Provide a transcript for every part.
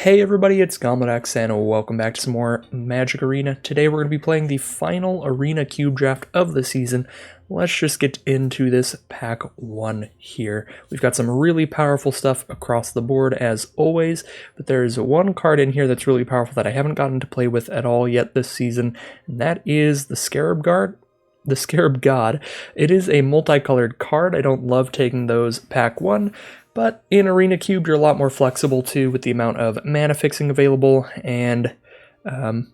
Hey everybody, it's Gomladex and welcome back to some more Magic Arena. Today we're going to be playing the final Arena Cube Draft of the season. Let's just get into this pack 1 here. We've got some really powerful stuff across the board as always, but there's one card in here that's really powerful that I haven't gotten to play with at all yet this season, and that is the Scarab guard. The Scarab God. It is a multicolored card. I don't love taking those pack 1, but in Arena Cube you're a lot more flexible too with the amount of mana fixing available, and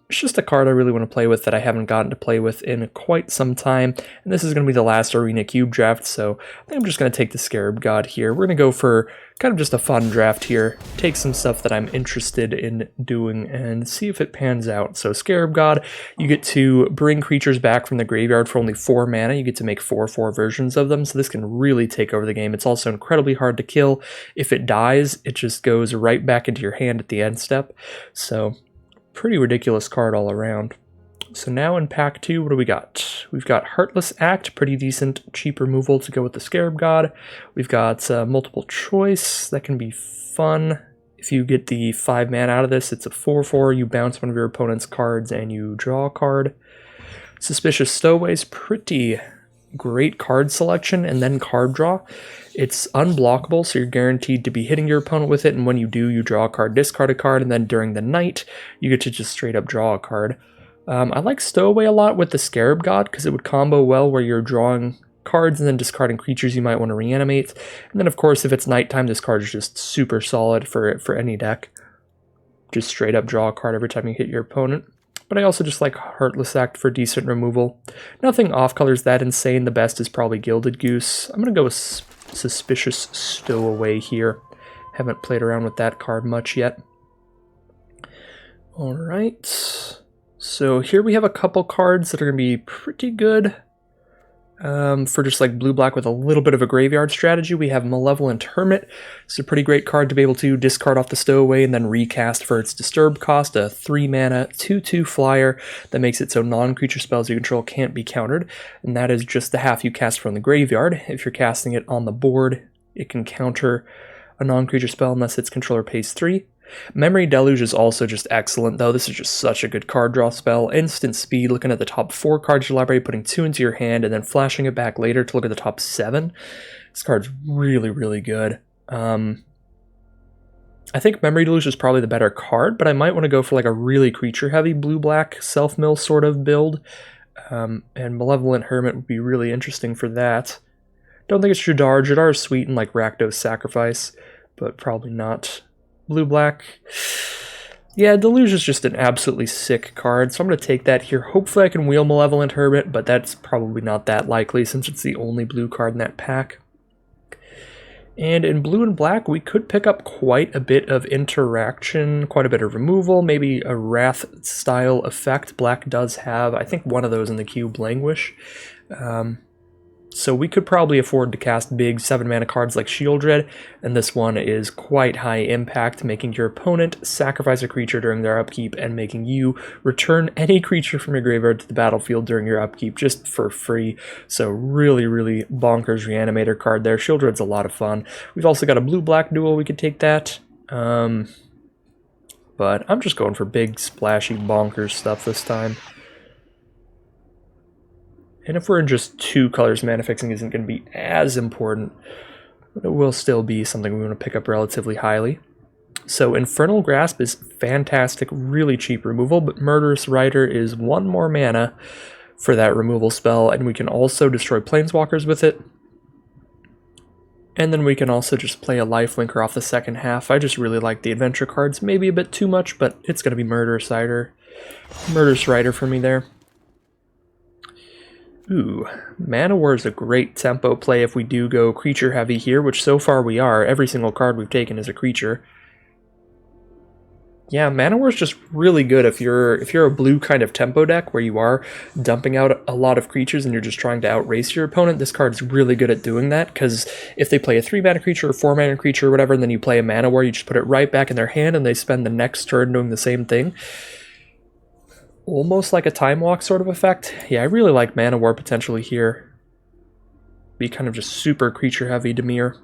it's just a card I really want to play with that I haven't gotten to play with in quite some time, and this is going to be the last Arena Cube draft, so I think I'm just going to take the Scarab God here. We're going to go for kind of just a fun draft here, take some stuff that I'm interested in doing, and see if it pans out. So Scarab God, you get to bring creatures back from the graveyard for only 4 mana. You get to make 4/4 versions of them, so this can really take over the game. It's also incredibly hard to kill. If it dies, it just goes right back into your hand at the end step, so pretty ridiculous card all around. So now in pack 2, what do we got? We've got Heartless Act, pretty decent, cheap removal to go with the Scarab God. We've got multiple choice, that can be fun. If you get the 5 mana out of this, it's a 4/4, you bounce one of your opponent's cards and you draw a card. Suspicious Stowaway's pretty great card selection and then card draw. It's unblockable, so you're guaranteed to be hitting your opponent with it, and when you do, you draw a card, discard a card, and then during the night, you get to just straight up draw a card. I like Stowaway a lot with the Scarab God, because it would combo well where you're drawing cards and then discarding creatures you might want to reanimate. And then of course, if it's nighttime, this card is just super solid for any deck. Just straight up draw a card every time you hit your opponent. But I also just like Heartless Act for decent removal. Nothing off-color's that insane. The best is probably Gilded Goose. I'm going to go with Suspicious Stowaway here. Haven't played around with that card much yet. Alright. So here we have a couple cards that are going to be pretty good. For just like blue-black with a little bit of a graveyard strategy, we have Malevolent Hermit. It's a pretty great card to be able to discard off the Stowaway and then recast for its Disturb cost, a 3 mana 2/2 flyer that makes it so non-creature spells you control can't be countered, and that is just the half you cast from the graveyard. If you're casting it on the board, it can counter a non-creature spell unless its controller pays 3. Memory Deluge is also just excellent, though. This is just such a good card draw spell. Instant speed, looking at the top 4 cards of your library, putting 2 into your hand, and then flashing it back later to look at the top 7. This card's really, really good. I think Memory Deluge is probably the better card, but I might want to go for like a really creature-heavy blue-black self-mill sort of build. And Malevolent Hermit would be really interesting for that. Don't think it's Jadar. Jadar is sweet in like Rakdos Sacrifice, but probably not blue-black. Yeah, Deluge is just an absolutely sick card, so I'm going to take that here. Hopefully I can wheel Malevolent Hermit, but that's probably not that likely since it's the only blue card in that pack. And in blue and black, we could pick up quite a bit of interaction, quite a bit of removal, maybe a Wrath-style effect. Black does have, I think, one of those in the cube, Languish. So we could probably afford to cast big 7-mana cards like Shieldred, and this one is quite high impact, making your opponent sacrifice a creature during their upkeep and making you return any creature from your graveyard to the battlefield during your upkeep just for free. So really, really bonkers reanimator card there. Shieldred's a lot of fun. We've also got a blue-black duel, we could take that. But I'm just going for big, splashy, bonkers stuff this time. And if we're in just 2 colors, mana fixing isn't going to be as important, but it will still be something we want to pick up relatively highly. So Infernal Grasp is fantastic, really cheap removal, but Murderous Rider is 1 more mana for that removal spell, and we can also destroy Planeswalkers with it. And then we can also just play a lifelinker off the second half. I just really like the adventure cards, maybe a bit too much, but it's going to be Murderous Rider for me there. Ooh, Mana War is a great tempo play if we do go creature heavy here, which so far we are. Every single card we've taken is a creature. Yeah, Mana War is just really good if you're a blue kind of tempo deck where you are dumping out a lot of creatures and you're just trying to outrace your opponent. This card's really good at doing that, because if they play a 3-mana creature or 4-mana creature or whatever, and then you play a Mana War, you just put it right back in their hand and they spend the next turn doing the same thing. Almost like a Time Walk sort of effect. Yeah, I really like Mana War potentially here. Be kind of just super creature heavy Dimir.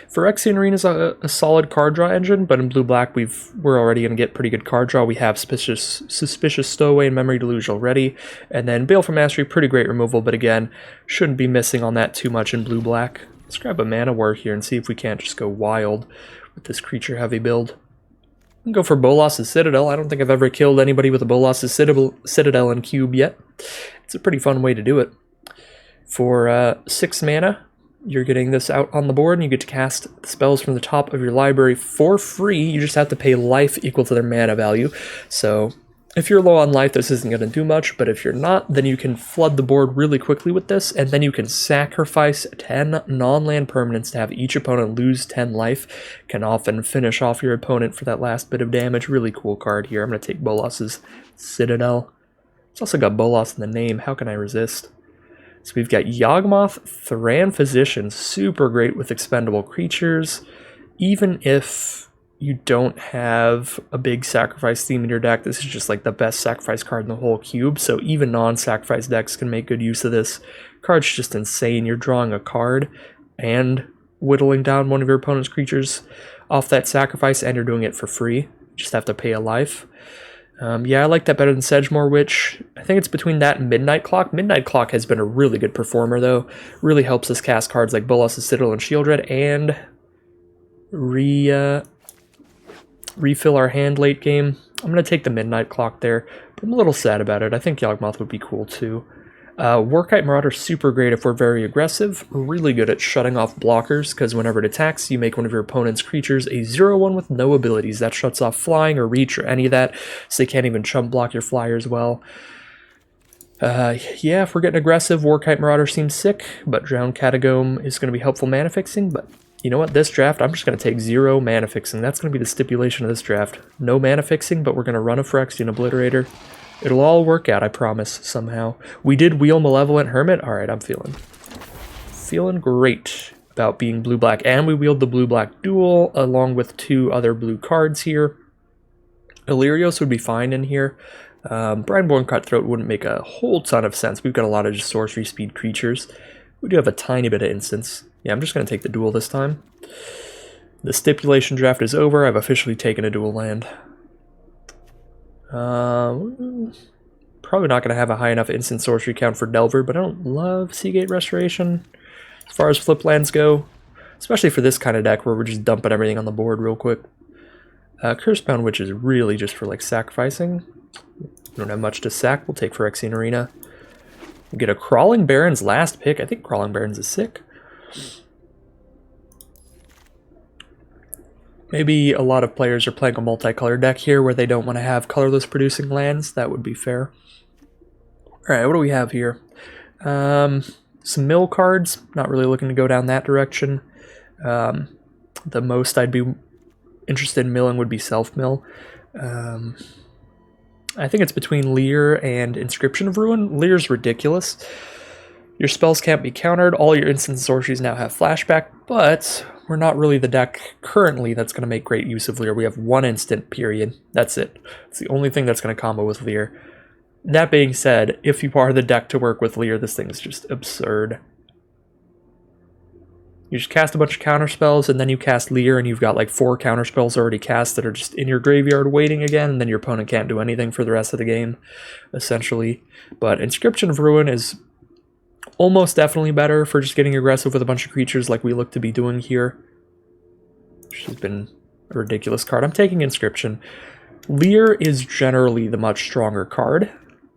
Phyrexian Arena is a solid card draw engine, but in blue-black we're already going to get pretty good card draw. We have Suspicious Stowaway and Memory Deluge already, and then Bale for Mastery, pretty great removal, but again, shouldn't be missing on that too much in blue-black. Let's grab a Mana Word here and see if we can't just go wild with this creature-heavy build. We can go for Bolas's Citadel. I don't think I've ever killed anybody with a Bolas's Citadel in cube yet. It's a pretty fun way to do it. For 6 mana, you're getting this out on the board, and you get to cast spells from the top of your library for free. You just have to pay life equal to their mana value. So if you're low on life, this isn't going to do much, but if you're not, then you can flood the board really quickly with this, and then you can sacrifice 10 non-land permanents to have each opponent lose 10 life. Can often finish off your opponent for that last bit of damage. Really cool card here. I'm going to take Bolas's Citadel. It's also got Bolas in the name. How can I resist? So we've got Yawgmoth, Thran Physician, super great with expendable creatures. Even if you don't have a big sacrifice theme in your deck, this is just like the best sacrifice card in the whole cube, so even non-sacrifice decks can make good use of this. Card's just insane. You're drawing a card and whittling down one of your opponent's creatures off that sacrifice, and you're doing it for free. You just have to pay a life. Yeah, I like that better than Sedgemoor Witch. I think it's between that and Midnight Clock. Midnight Clock has been a really good performer, though. Really helps us cast cards like Bolas's Citadel and Shieldred, and refill our hand late game. I'm going to take the Midnight Clock there, but I'm a little sad about it. I think Yawgmoth would be cool, too. Warkite Marauder, super great if we're very aggressive. Really good at shutting off blockers, because whenever it attacks, you make one of your opponent's creatures a 0/1 with no abilities. That shuts off flying or reach or any of that, so they can't even chump block your flyers well. Yeah, if we're getting aggressive, Warkite Marauder seems sick, but Drowned Catacomb is going to be helpful mana fixing, but you know what, this draft, I'm just going to take 0 mana fixing. That's going to be the stipulation of this draft. No mana fixing, but we're going to run a Phyrexian Obliterator. It'll all work out, I promise, somehow. We did wheel Malevolent Hermit. Alright, I'm feeling great about being blue-black. And we wheeled the blue-black duel along with 2 other blue cards here. Illyrios would be fine in here. Brineborn Cutthroat wouldn't make a whole ton of sense. We've got a lot of just sorcery speed creatures. We do have a tiny bit of instants. Yeah, I'm just going to take the duel this time. The stipulation draft is over. I've officially taken a dual land. Probably not going to have a high enough instant sorcery count for Delver, but I don't love Seagate Restoration as far as flip lands go, especially for this kind of deck where we're just dumping everything on the board real quick. Cursebound Witch is really just for like sacrificing. We don't have much to sack. We'll take Phyrexian Arena. We'll get a Crawling Baron's last pick. I think Crawling Baron's is sick. Maybe a lot of players are playing a multicolor deck here where they don't want to have colorless producing lands. That would be fair. Alright, what do we have here? Some mill cards. Not really looking to go down that direction. The most I'd be interested in milling would be self-mill. I think it's between Leer and Inscription of Ruin. Leer's ridiculous. Your spells can't be countered. All your instant sorceries now have flashback, but we're not really the deck currently that's going to make great use of Leer. We have 1 instant, period. That's it. It's the only thing that's going to combo with Leer. That being said, if you are the deck to work with Leer, this thing is just absurd. You just cast a bunch of counter spells, and then you cast Leer, and you've got like 4 counter spells already cast that are just in your graveyard waiting again, and then your opponent can't do anything for the rest of the game, essentially. But Inscription of Ruin is almost definitely better for just getting aggressive with a bunch of creatures like we look to be doing here. Which has been a ridiculous card. I'm taking Inscription. Leer is generally the much stronger card,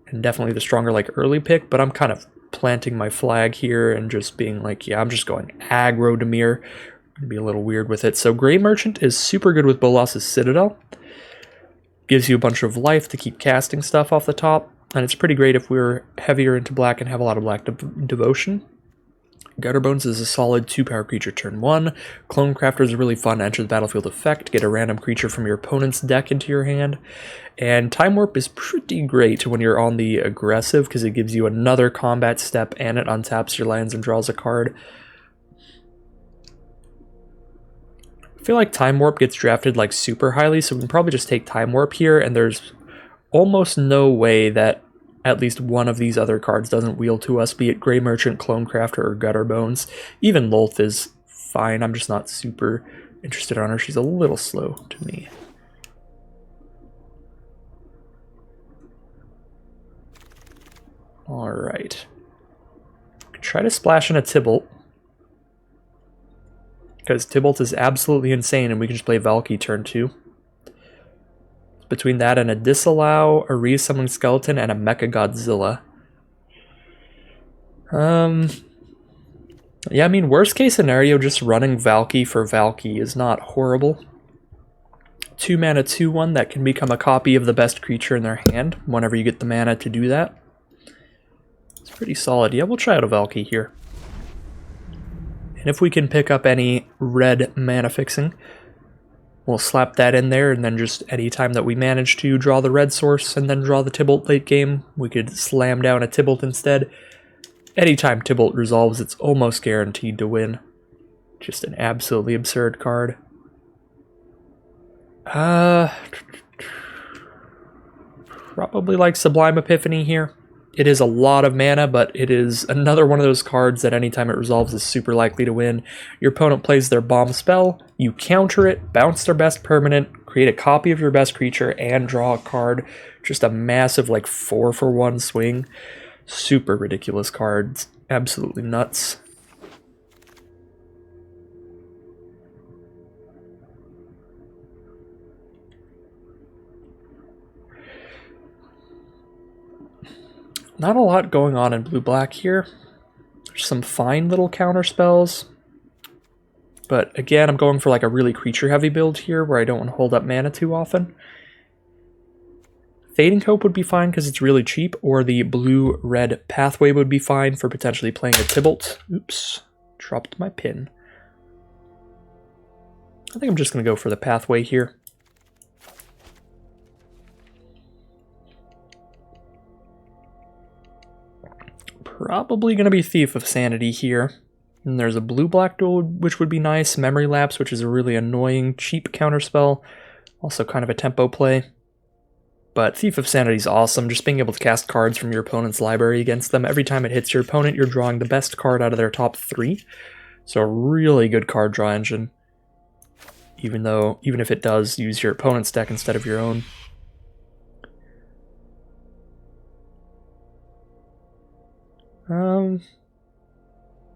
and definitely the stronger like early pick, but I'm kind of planting my flag here and just being like, yeah, I'm just going aggro Dimir. Gonna be a little weird with it. So Grey Merchant is super good with Bolas's Citadel. Gives you a bunch of life to keep casting stuff off the top, and it's pretty great if we're heavier into black and have a lot of black devotion. Gutterbones is a solid 2-power creature turn 1. Clone Crafter is a really fun enter the battlefield effect. Get a random creature from your opponent's deck into your hand. And Time Warp is pretty great when you're on the aggressive because it gives you another combat step and it untaps your lands and draws a card. I feel like Time Warp gets drafted like super highly, so we can probably just take Time Warp here, and there's almost no way that at least one of these other cards doesn't wheel to us, be it Grey Merchant, Clone Crafter, or Gutterbones. Even Lolth is fine. I'm just not super interested on her. She's a little slow to me. Alright. Try to splash in a Tybalt. Because Tybalt is absolutely insane and we can just play Valky turn 2. Between that and a Disallow, a Resummoning Skeleton, and a Mecha Godzilla. Yeah, I mean, worst case scenario, just running Valky for Valky is not horrible. 2 mana 2/1 that can become a copy of the best creature in their hand whenever you get the mana to do that. It's pretty solid. Yeah, we'll try out a Valky here. And if we can pick up any red mana fixing, we'll slap that in there, and then just any time that we manage to draw the red source and then draw the Tybalt late game, we could slam down a Tybalt instead. Anytime Tybalt resolves, it's almost guaranteed to win. Just an absolutely absurd card. Probably like Sublime Epiphany here. It is a lot of mana, but it is another one of those cards that anytime it resolves is super likely to win. Your opponent plays their bomb spell, you counter it, bounce their best permanent, create a copy of your best creature, and draw a card. Just a massive like 4-for-1 swing. Super ridiculous cards. Absolutely nuts. Not a lot going on in blue-black here. There's some fine little counter spells. But again, I'm going for like a really creature-heavy build here where I don't want to hold up mana too often. Fading Hope would be fine because it's really cheap, or the blue-red Pathway would be fine for potentially playing a Tybalt. Oops, dropped my pin. I think I'm just going to go for the Pathway here. Probably going to be Thief of Sanity here. And there's a blue-black duel, which would be nice. Memory Lapse, which is a really annoying, cheap counterspell. Also kind of a tempo play. But Thief of Sanity is awesome. Just being able to cast cards from your opponent's library against them. Every time it hits your opponent, you're drawing the best card out of their top 3. So a really good card draw engine. Even if it does use your opponent's deck instead of your own.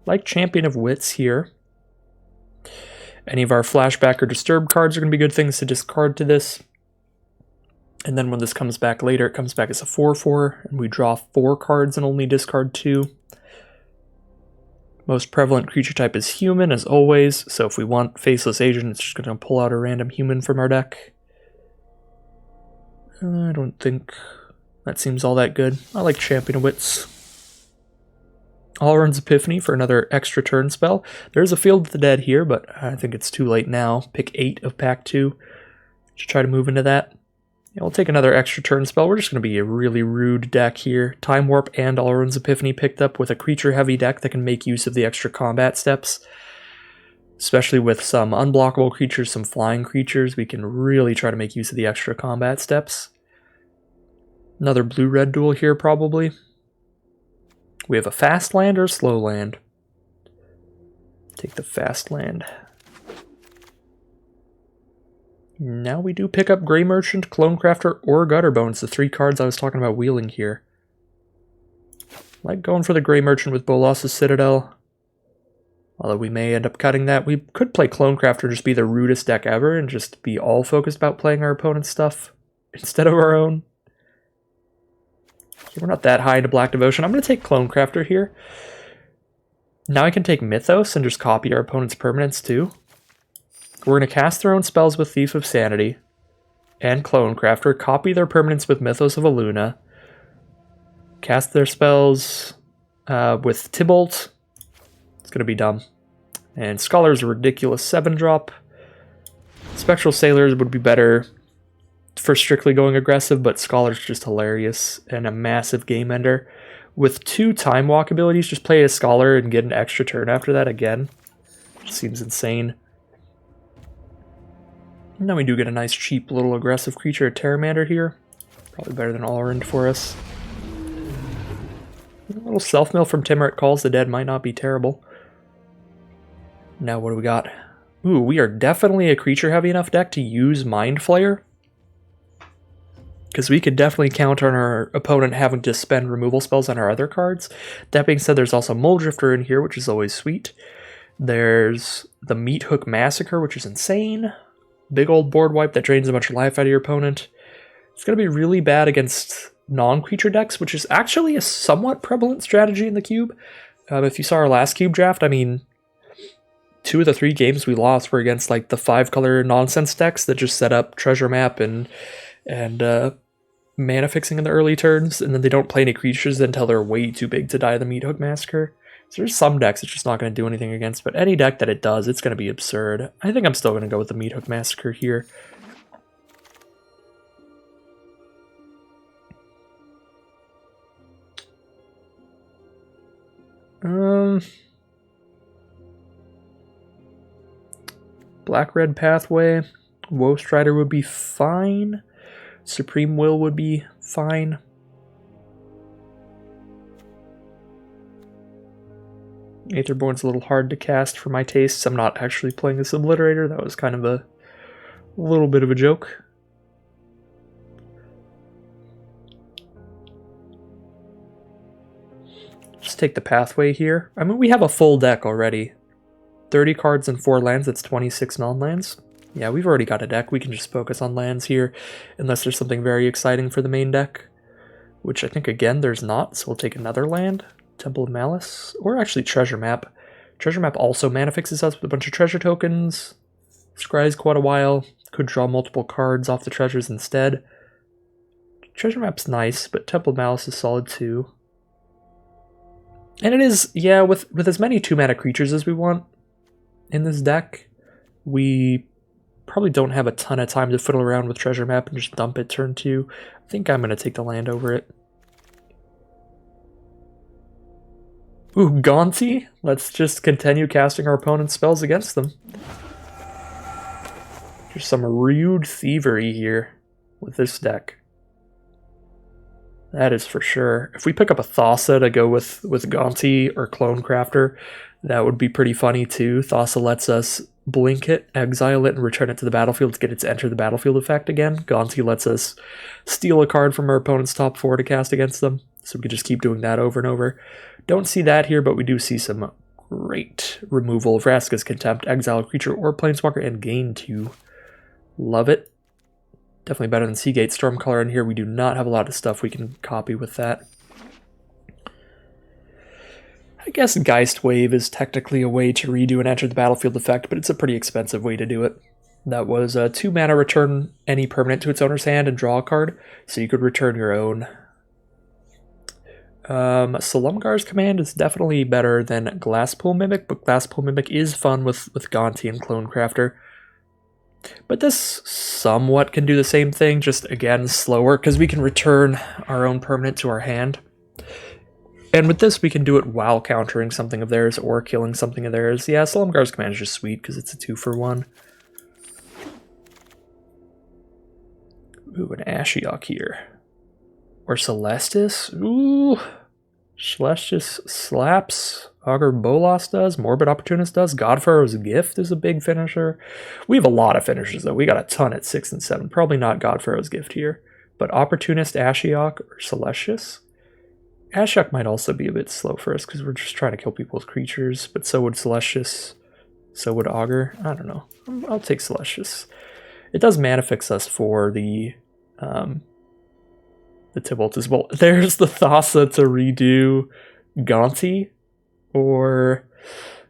Like Champion of Wits here. Any of our flashback or disturb cards are going to be good things to discard to this. And then when this comes back later, it comes back as a 4/4, and we draw 4 cards and only discard 2. Most prevalent creature type is human, as always, so if we want Faceless Agent, it's just going to pull out a random human from our deck. I don't think that seems all that good. I like Champion of Wits. Allrun's Epiphany for another extra turn spell. There's a Field of the Dead here, but I think it's too late now. Pick 8 of Pack 2 to try to move into that. Yeah, we'll take another extra turn spell. We're just going to be a really rude deck here. Time Warp and Allrun's Epiphany picked up with a creature-heavy deck that can make use of the extra combat steps. Especially with some unblockable creatures, some flying creatures, we can really try to make use of the extra combat steps. Another blue-red duel here, probably. We have a fast land or a slow land. Take the fast land. Now we do pick up Grey Merchant, Clonecrafter, or Gutterbones, the 3 cards I was talking about wheeling here. Like going for the Grey Merchant with Bolas's Citadel. Although we may end up cutting that. We could play Clonecrafter, just be the rudest deck ever, and just be all focused about playing our opponent's stuff instead of our own. We're not that high into Black Devotion. I'm going to take Clonecrafter here. Now I can take Mythos and just copy our opponent's permanents too. We're going to cast their own spells with Thief of Sanity and Clonecrafter, copy their permanents with Mythos of Aluna, cast their spells with Tybalt. It's going to be dumb. And Scholar's a ridiculous 7-drop. Spectral Sailors would be better for strictly going aggressive, but Scholar's just hilarious and a massive game ender. With 2 Time Walk abilities, just play a Scholar and get an extra turn after that again. It seems insane. Now we do get a nice cheap little aggressive creature, a Terramander here. Probably better than Allrund for us. A little self-mill from Timurit Calls the Dead might not be terrible. Now what do we got? Ooh, we are definitely a creature-heavy enough deck to use Mind Flayer. Because we could definitely count on our opponent having to spend removal spells on our other cards. That being said, there's also Muldrifter in here, which is always sweet. There's the Meat Hook Massacre, which is insane. Big old board wipe that drains a bunch of life out of your opponent. It's going to be really bad against non-creature decks, which is actually a somewhat prevalent strategy in the cube. If you saw our last cube draft, I mean, 2 of the 3 games we lost were against like the 5-color nonsense decks that just set up treasure map and mana fixing in the early turns, and then they don't play any creatures until they're way too big to die the Meat Hook Massacre. So there's some decks it's just not going to do anything against, but any deck that it does, it's going to be absurd. I think I'm still going to go with the Meat Hook Massacre here. Black-Red Pathway, Woe Strider would be fine. Supreme Will would be fine. Aetherborn's a little hard to cast for my tastes. I'm not actually playing this Obliterator. That was kind of a little bit of a joke. Just take the Pathway here. I mean, we have a full deck already. 30 cards and 4 lands, that's 26 non-lands. Yeah, we've already got a deck. We can just focus on lands here, unless there's something very exciting for the main deck. Which I think, again, there's not, so we'll take another land. Temple of Malice, or actually Treasure Map. Treasure Map also mana fixes us with a bunch of treasure tokens. Scries quite a while. Could draw multiple cards off the treasures instead. Treasure Map's nice, but Temple of Malice is solid too. And it is, yeah, with as many 2-mana creatures as we want in this deck, we probably don't have a ton of time to fiddle around with Treasure Map and just dump it turn 2. I think I'm going to take the land over it. Ooh, Gaunty? Let's just continue casting our opponent's spells against them. There's some rude thievery here with this deck. That is for sure. If we pick up a Thassa to go with Gaunty or Clone Crafter, that would be pretty funny too. Thassa lets us blink it, exile it, and return it to the battlefield to get its enter the battlefield effect again. Gaunty lets us steal a card from our opponent's top 4 to cast against them. So we could just keep doing that over and over. Don't see that here, but we do see some great removal. Vraska's Contempt, exile a creature or planeswalker, and gain 2. Love it. Definitely better than Seagate Stormcaller in here. We do not have a lot of stuff we can copy with that. I guess Geist Wave is technically a way to redo an enter the battlefield effect, but it's a pretty expensive way to do it. That was 2 mana, return any permanent to its owner's hand and draw a card, so you could return your own. Salumgar's Command is definitely better than Glasspool Mimic, but Glasspool Mimic is fun with Gaunty and Clone Crafter. But this somewhat can do the same thing, just again slower, because we can return our own permanent to our hand. And with this, we can do it while countering something of theirs or killing something of theirs. Yeah, Salumgar's Command is just sweet because it's a 2-for-1. Ooh, an Ashiok here. Or Celestis? Ooh. Celestis slaps. Augur Bolas does. Morbid Opportunist does. Godfarrow's Gift is a big finisher. We have a lot of finishers, though. We got a ton at 6 and 7. Probably not Godfarrow's Gift here. But Opportunist, Ashiok, or Celestius. Ashiok might also be a bit slow for us because we're just trying to kill people with creatures. But so would Celestius. So would Augur. I don't know. I'll take Celestius. It does mana fix us for the Tibalt as well. There's the Thassa to redo Gaunty or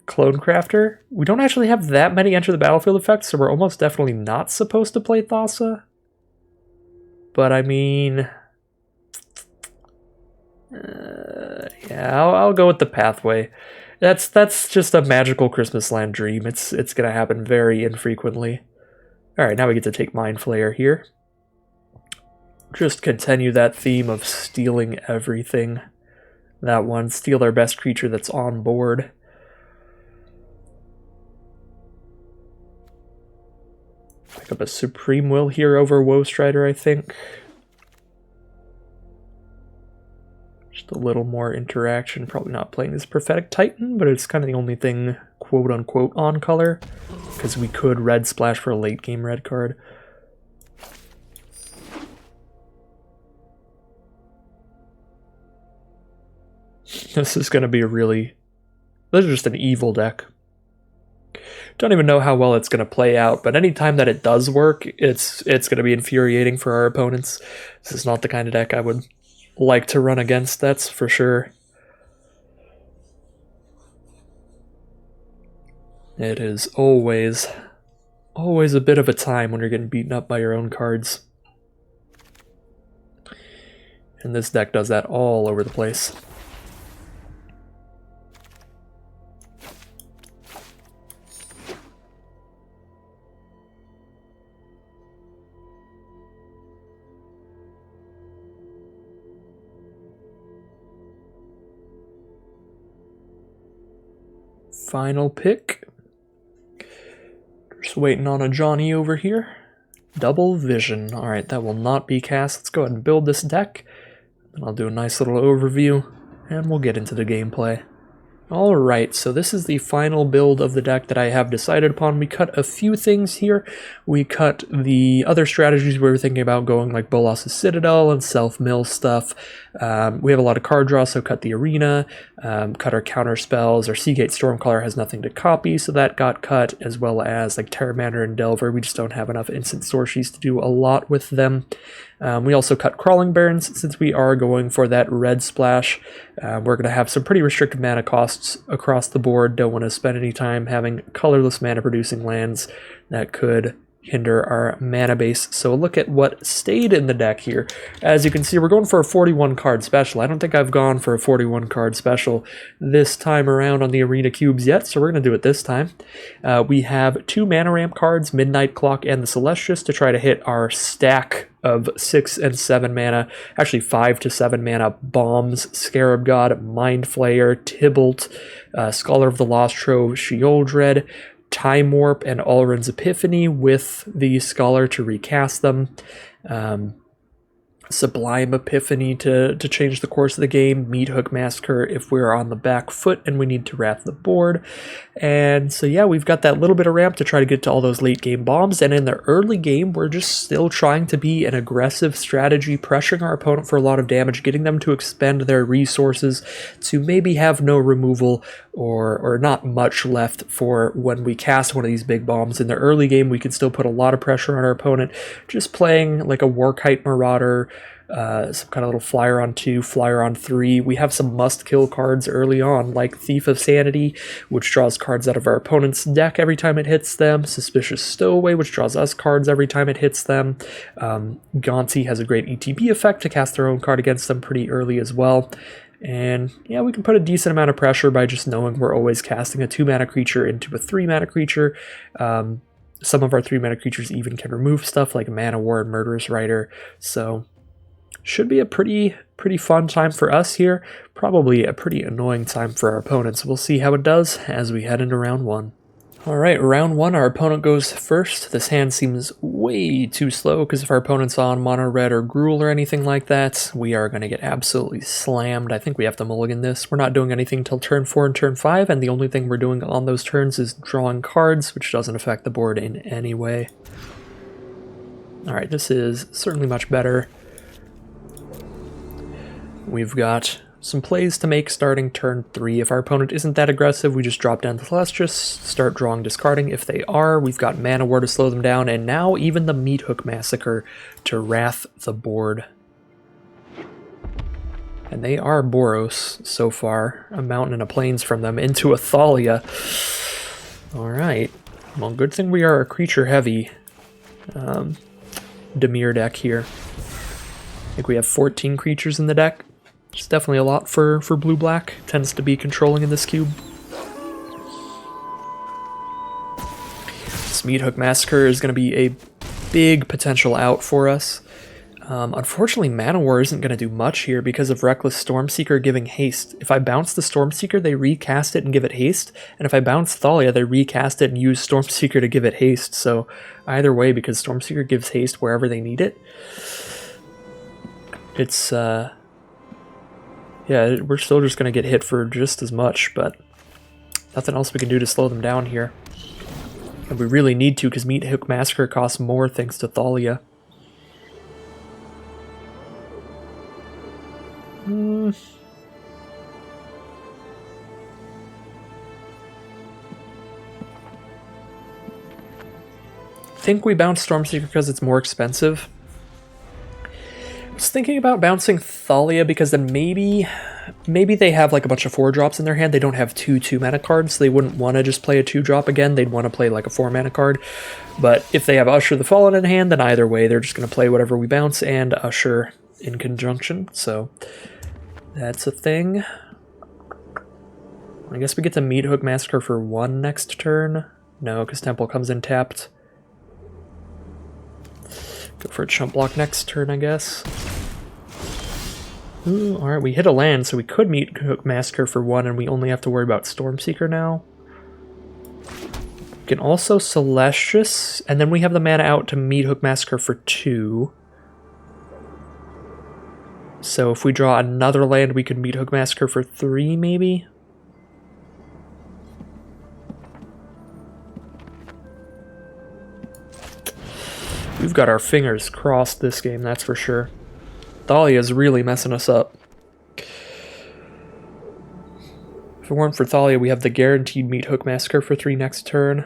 Clone Crafter. We don't actually have that many enter the battlefield effects, so we're almost definitely not supposed to play Thassa. But I mean, yeah, I'll go with the Pathway. That's just a magical Christmas land dream. It's gonna happen very infrequently. All right, now we get to take Mind Flayer here. Just continue that theme of stealing everything. That one, steal their best creature that's on board. Pick up a Supreme Will here over Woe Strider, I think. Just a little more interaction. Probably not playing this Prophetic Titan, but it's kind of the only thing quote-unquote on color, because we could red splash for a late-game red card. This is going to be a really... This is just an evil deck. Don't even know how well it's going to play out, but anytime that it does work, it's going to be infuriating for our opponents. This is not the kind of deck I would like to run against, that's for sure. It is always a bit of a time when you're getting beaten up by your own cards. And this deck does that all over the place. Final pick. Just waiting on a Johnny over here. Double Vision. Alright, that will not be cast. Let's go ahead and build this deck. And I'll do a nice little overview, and we'll get into the gameplay. Alright, so this is the final build of the deck that I have decided upon. We cut a few things here. We cut the other strategies we were thinking about going, like Bolas' Citadel and self-mill stuff. We have a lot of card draw, so cut the Arena, cut our counter spells. Our Seagate Stormcaller has nothing to copy, so that got cut, as well as like Terramander and Delver. We just don't have enough instant Storshies to do a lot with them. We also cut Crawling Barrens, since we are going for that red splash. We're going to have some pretty restricted mana costs across the board. Don't want to spend any time having colorless mana producing lands that could hinder our mana base. So look at what stayed in the deck here. As you can see, we're going for a 41 card special. I don't think I've gone for a 41 card special this time around on the Arena Cubes yet, so we're going to do it this time. We have 2 mana ramp cards, Midnight Clock and the Celestius, to try to hit our stack of 6 and 7 mana, actually 5 to 7 mana bombs, Scarab God, Mind Flayer, Tybalt, Scholar of the Lost Trove, Sheoldred, Time Warp, and Alrund's Epiphany with the Scholar to recast them. Sublime Epiphany to change the course of the game, Meathook Massacre if we're on the back foot and we need to wrath the board. And so yeah, we've got that little bit of ramp to try to get to all those late game bombs, and in the early game we're just still trying to be an aggressive strategy, pressuring our opponent for a lot of damage, getting them to expend their resources to maybe have no removal or not much left for when we cast one of these big bombs. In the early game we can still put a lot of pressure on our opponent, just playing like a Warkite Marauder, some kind of little flyer on 2, flyer on 3. We have some must-kill cards early on, like Thief of Sanity, which draws cards out of our opponent's deck every time it hits them. Suspicious Stowaway, which draws us cards every time it hits them. Gaunty has a great ETB effect to cast their own card against them pretty early as well. And yeah, we can put a decent amount of pressure by just knowing we're always casting a 2-mana creature into a 3-mana creature. Some of our 3-mana creatures even can remove stuff like Mana War and Murderous Rider. So should be a pretty fun time for us here. Probably a pretty annoying time for our opponents. We'll see how it does as we head into round 1. Alright, round 1, our opponent goes first. This hand seems way too slow, because if our opponent's on mono red or Gruul or anything like that, we are going to get absolutely slammed. I think we have to mulligan this. We're not doing anything till turn 4 and turn 5, and the only thing we're doing on those turns is drawing cards, which doesn't affect the board in any way. Alright, this is certainly much better. We've got some plays to make starting turn 3. If our opponent isn't that aggressive, we just drop down the Celestius, start drawing, discarding. If they are, we've got Mana War to slow them down, and now even the Meathook Massacre to wrath the board. And they are Boros so far. A mountain and a plains from them into a Thalia. Alright. Well, good thing we are a creature-heavy Dimir deck here. I think we have 14 creatures in the deck. It's definitely a lot for blue-black. Tends to be controlling in this cube. This Meathook Massacre is going to be a big potential out for us. Unfortunately, Mana War isn't going to do much here because of Reckless Stormseeker giving haste. If I bounce the Stormseeker, they recast it and give it haste. And if I bounce Thalia, they recast it and use Stormseeker to give it haste. So either way, because Stormseeker gives haste wherever they need it, it's... yeah, we're still just going to get hit for just as much, but Nothing else we can do to slow them down here. And we really need to, because Meat Hook Massacre costs more thanks to Thalia. I think we bounce Stormseeker because it's more expensive. I was thinking about bouncing Thalia because then maybe they have like a bunch of 4-drops in their hand. They don't have 2-2-mana cards, so they wouldn't want to just play a 2-drop again. They'd want to play like a 4-mana card. But if they have Usher the Fallen in hand, then either way, they're just going to play whatever we bounce and Usher in conjunction. So that's a thing. I guess we get to Meat Hook Massacre for 1 next turn. No, because Temple comes in tapped. Go for a chump block next turn, I guess. Ooh, alright, we hit a land, so we could Meat Hook Massacre for 1, and we only have to worry about Stormseeker now. We can also Celestius, and then we have the mana out to Meat Hook Massacre for 2. So if we draw another land, we could Meat Hook Massacre for 3, maybe? We've got our fingers crossed this game, that's for sure. Thalia's really messing us up. If it weren't for Thalia, we have the guaranteed Meat Hook Massacre for 3 next turn.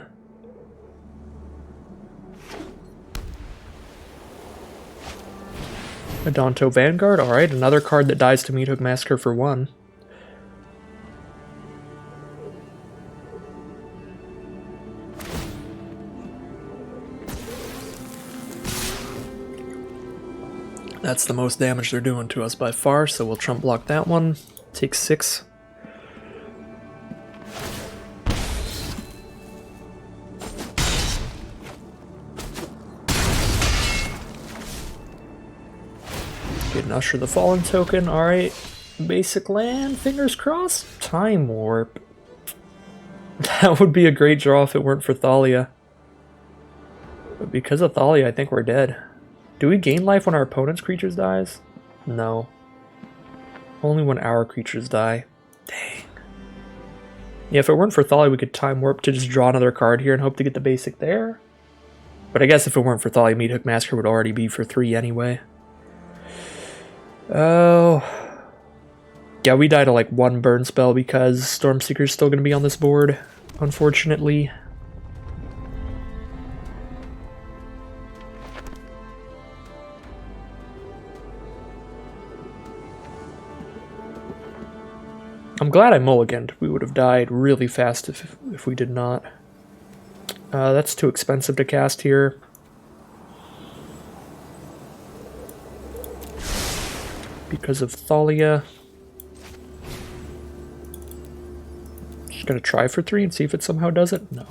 Adonto Vanguard, alright, another card that dies to Meat Hook Massacre for 1. That's the most damage they're doing to us by far, so we'll trump block that one. Take 6. Get an Usher the Fallen token, alright. Basic land, fingers crossed. Time Warp. That would be a great draw if it weren't for Thalia. But because of Thalia, I think we're dead. Do we gain life when our opponent's creatures dies? No. Only when our creatures die. Dang. Yeah, if it weren't for Thalia, we could Time Warp to just draw another card here and hope to get the basic there. But I guess if it weren't for Thalia, Meat Hook Massacre would already be for 3 anyway. Oh. Yeah, we die to like 1 burn spell because Stormseeker's still going to be on this board, unfortunately. I'm glad I mulliganed. We would have died really fast if we did not. That's too expensive to cast here. Because of Thalia. Just gonna try for 3 and see if it somehow does it? No.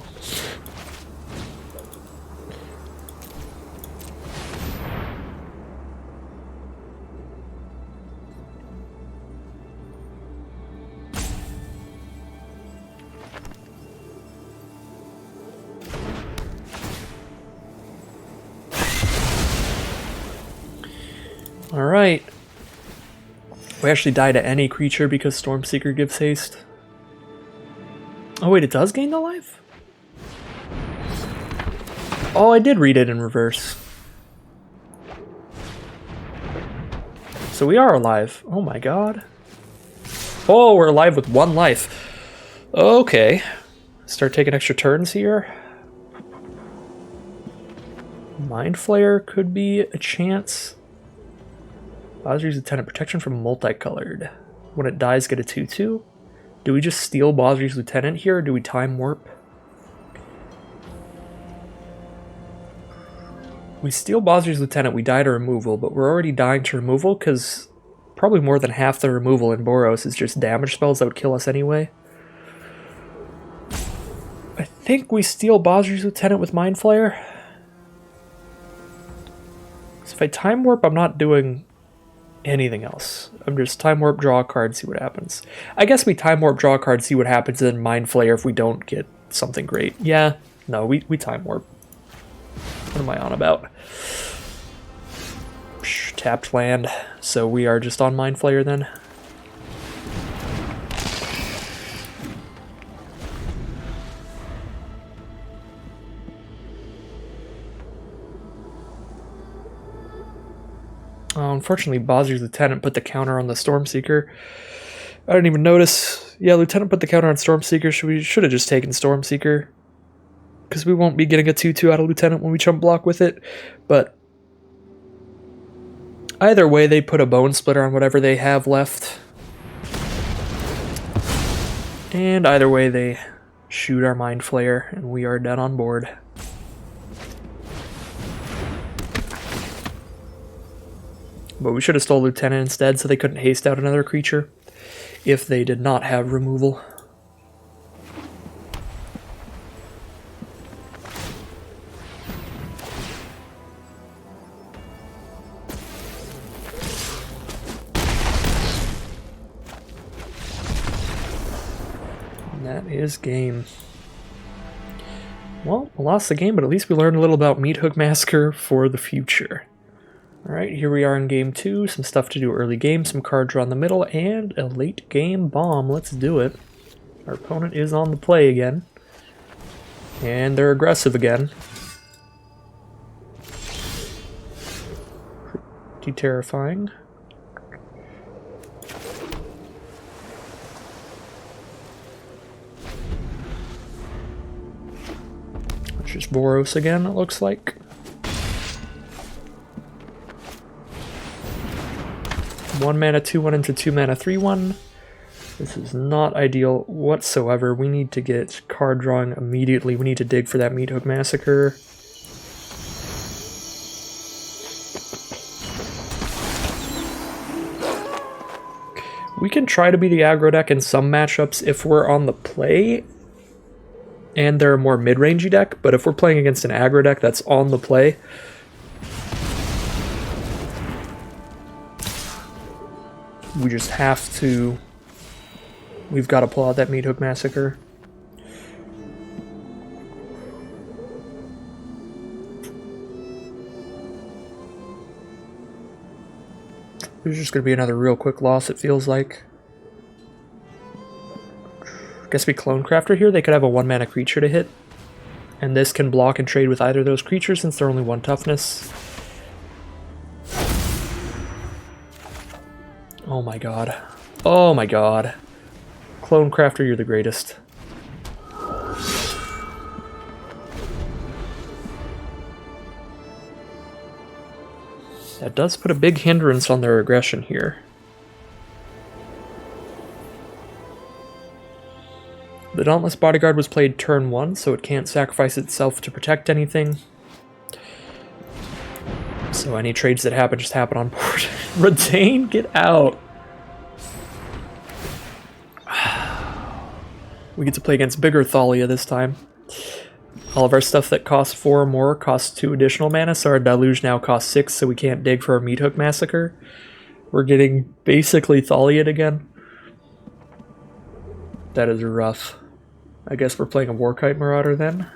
Alright. We actually die to any creature because Stormseeker gives haste. Oh wait, it does gain the life? Oh, I did read it in reverse. So we are alive. Oh my god. Oh, we're alive with 1 life. Okay. Start taking extra turns here. Mind Flayer could be a chance. Bosri's Lieutenant, protection from multicolored. When it dies, get a 2/2. Do we just steal Bosri's Lieutenant here, or do we Time Warp? We steal Bosri's Lieutenant, we die to removal, but we're already dying to removal because probably more than half the removal in Boros is just damage spells that would kill us anyway. I think we steal Bosri's Lieutenant with Mind Flayer. So if I Time Warp, I'm not doing anything else. I'm just Time Warp, draw a card, see what happens. I guess we Time Warp, draw a card, see what happens, and then Mind Flayer if we don't get something great. Yeah, no, we Time Warp. What am I on about? Tapped land, so we are just on Mind Flayer then. Unfortunately, Bozzy's Lieutenant put the counter on the Stormseeker. I didn't even notice. Yeah, Lieutenant put the counter on Stormseeker. We should have just taken Stormseeker. Because we won't be getting a 2-2 out of Lieutenant when we chump block with it. But either way, they put a Bone Splitter on whatever they have left. And either way, they shoot our Mind Flayer, and we are dead on board. But we should have stole Lieutenant instead so they couldn't haste out another creature if they did not have removal. And that is game. Well, we lost the game, but at least we learned a little about Meat Hook Massacre for the future. Alright, here we are in game 2. Some stuff to do early game, some card draw in the middle, and a late game bomb. Let's do it. Our opponent is on the play again. And they're aggressive again. Pretty terrifying. It's just Boros again, it looks like. 1 mana 2/1 into 2 mana 3/1. This is not ideal whatsoever. We need to get card drawing immediately. We need to dig for that Meat Hook Massacre. We can try to be the aggro deck in some matchups if we're on the play and they're a more mid-rangey deck, but if we're playing against an aggro deck that's on the play, we just have to... We've got to pull out that Meat Hook Massacre. There's just going to be another real quick loss, it feels like. Guess we Clone Crafter here. They could have a 1 mana creature to hit. And this can block and trade with either of those creatures since they're only 1 toughness. Oh my god. Oh my god. Clone Crafter, you're the greatest. That does put a big hindrance on their aggression here. The Dauntless Bodyguard was played turn 1, so it can't sacrifice itself to protect anything. So any trades that happen just happen on board. Retain? Get out! We get to play against bigger Thalia this time. All of our stuff that costs 4 or more costs 2 additional mana, so our Deluge now costs 6, so we can't dig for our Meat Hook Massacre. We're getting basically Thalia'd again. That is rough. I guess we're playing a Warkite Marauder then.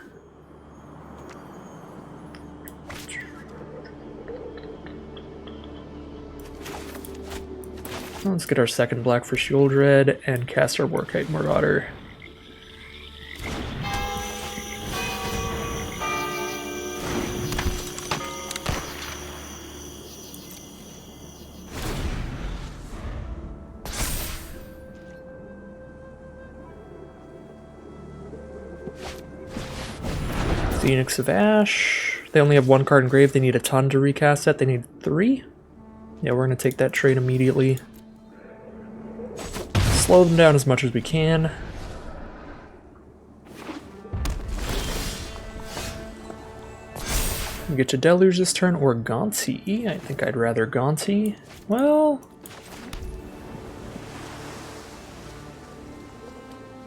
Let's get our second black for Shieldred and cast our Warkite Marauder. Phoenix of Ash. They only have 1 card engraved. They need a ton to recast that. They need 3. Yeah, we're going to take that trade immediately. Slow them down as much as we can. We get to Deluge this turn, or Gonti. I think I'd rather Gonti. Well...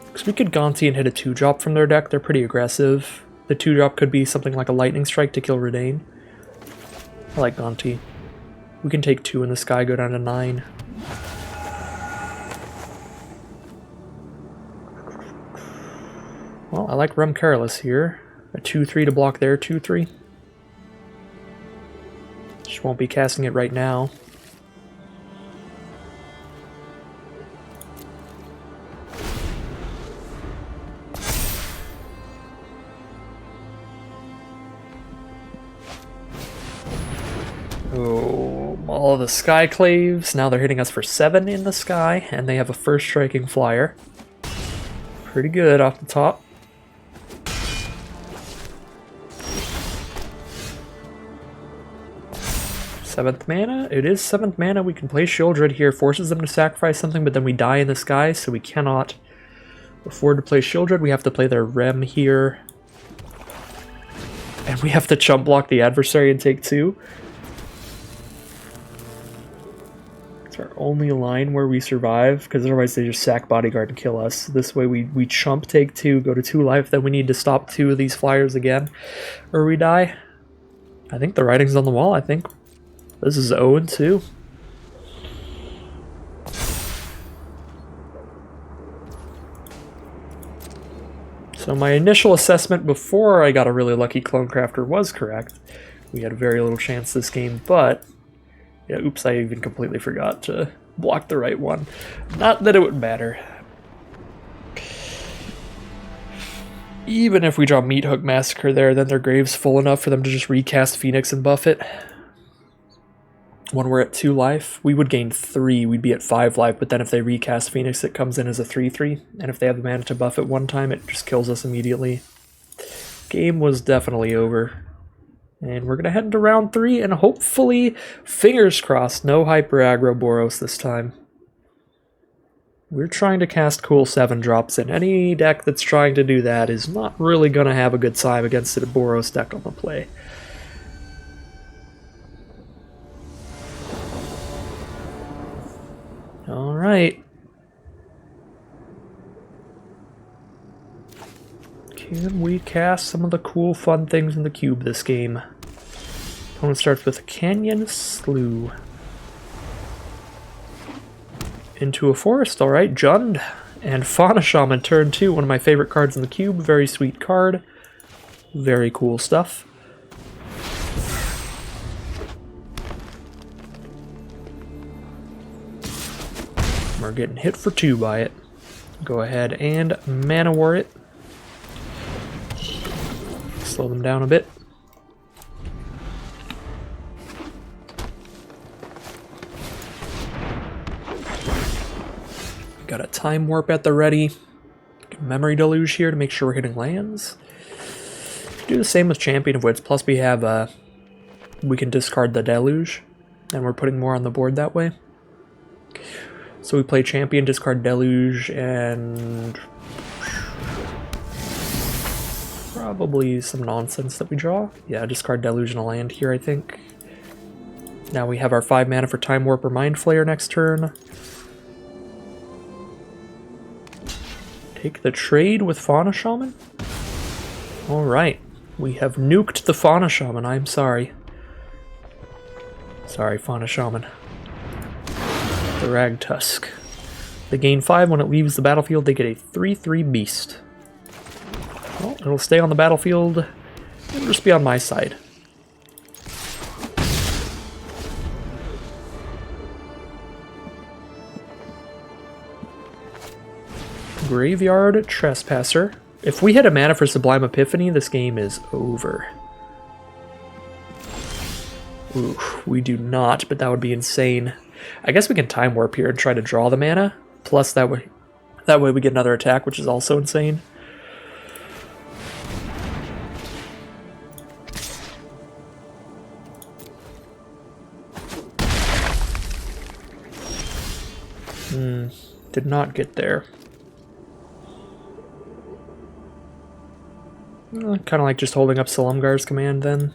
because we could Gonti and hit a 2-drop from their deck. They're pretty aggressive. The 2-drop could be something like a Lightning Strike to kill Redain. I like Gonti. We can take 2 in the sky, go down to 9. Well, I like Rum Careless here. A 2-3 to block their 2-3. Just won't be casting it right now. Oh all of the Skyclaves. Now they're hitting us for 7 in the sky, and they have a first striking flyer. Pretty good off the top. Seventh mana? It is 7th mana. We can play Shieldred here. Forces them to sacrifice something, but then we die in the sky, so we cannot afford to play Shieldred. We have to play their Rem here. And we have to chump block the adversary and take 2. It's our only line where we survive, because otherwise they just sack Bodyguard and kill us. This way we chump, take 2, go to 2 life, then we need to stop 2 of these flyers again, or we die. I think the writing's on the wall, I think. This is 0-2. So my initial assessment before I got a really lucky Clone Crafter was correct. We had very little chance this game, but yeah, oops, I even completely forgot to block the right one. Not that it would matter. Even if we draw Meat Hook Massacre there, then their grave's full enough for them to just recast Phoenix and buff it. When we're at 2 life, we would gain 3, we'd be at 5 life, but then if they recast Phoenix, it comes in as a 3/3, and if they have the mana to buff it one time, it just kills us immediately. Game was definitely over. And we're going to head into round 3, and hopefully, fingers crossed, no Hyper Aggro Boros this time. We're trying to cast cool 7-drops, and any deck that's trying to do that is not really going to have a good time against a Boros deck on the play. Alright. Can we cast some of the cool fun things in the cube this game? Opponent starts with a Canyon Slough. Into a forest, alright. Jund and Fauna Shaman turn 2, one of my favorite cards in the cube. Very sweet card. Very cool stuff. We're getting hit for 2 by it. Go ahead and Mana War it. Slow them down a bit. Got a Time Warp at the ready. Memory Deluge here to make sure we're hitting lands. Do the same with Champion of Wits, plus we have we can discard the Deluge, and we're putting more on the board that way. So we play Champion, discard Deluge, and probably some nonsense that we draw. Yeah, discard Deluge and a land here, I think. Now we have our 5 mana for Time Warp or Mind Flayer next turn. Take the trade with Fauna Shaman. Alright, we have nuked the Fauna Shaman, I'm sorry. Sorry, Fauna Shaman. The Rag Tusk. They gain 5 when it leaves the battlefield. They get a 3/3 beast. Well, it'll stay on the battlefield. It'll just be on my side. Graveyard Trespasser. If we had a mana for Sublime Epiphany, this game is over. Ooh, we do not, but that would be insane. I guess we can Time Warp here and try to draw the mana. Plus that way we get another attack, which is also insane. Did not get there. Kind of like just holding up Silumgar's command then.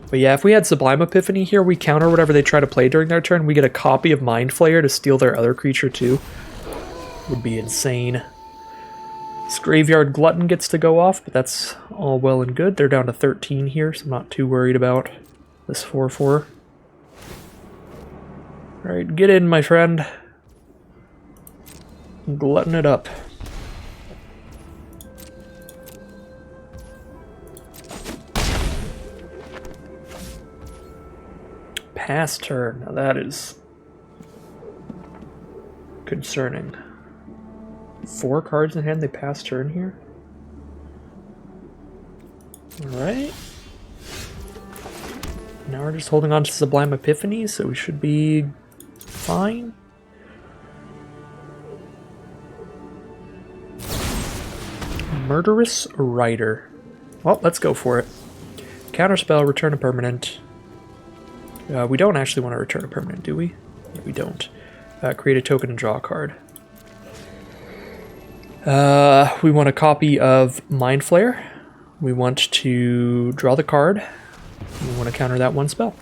But yeah, if we had Sublime Epiphany here, we counter whatever they try to play during their turn. We get a copy of Mind Flayer to steal their other creature too. Would be insane. This Graveyard Glutton gets to go off, but that's all well and good. They're down to 13 here, so I'm not too worried about this 4/4. Alright, get in, my friend. Glutton it up. Pass turn. Now that is concerning. 4 cards in hand, they pass turn here. Alright. Now we're just holding on to Sublime Epiphany, so we should be fine. Murderous Rider. Well, let's go for it. Counterspell, return a permanent. We don't actually want to return a permanent, do we? Yeah, we don't. Create a token and draw a card. We want a copy of Mind Flayer. We want to draw the card. We want to counter that one spell.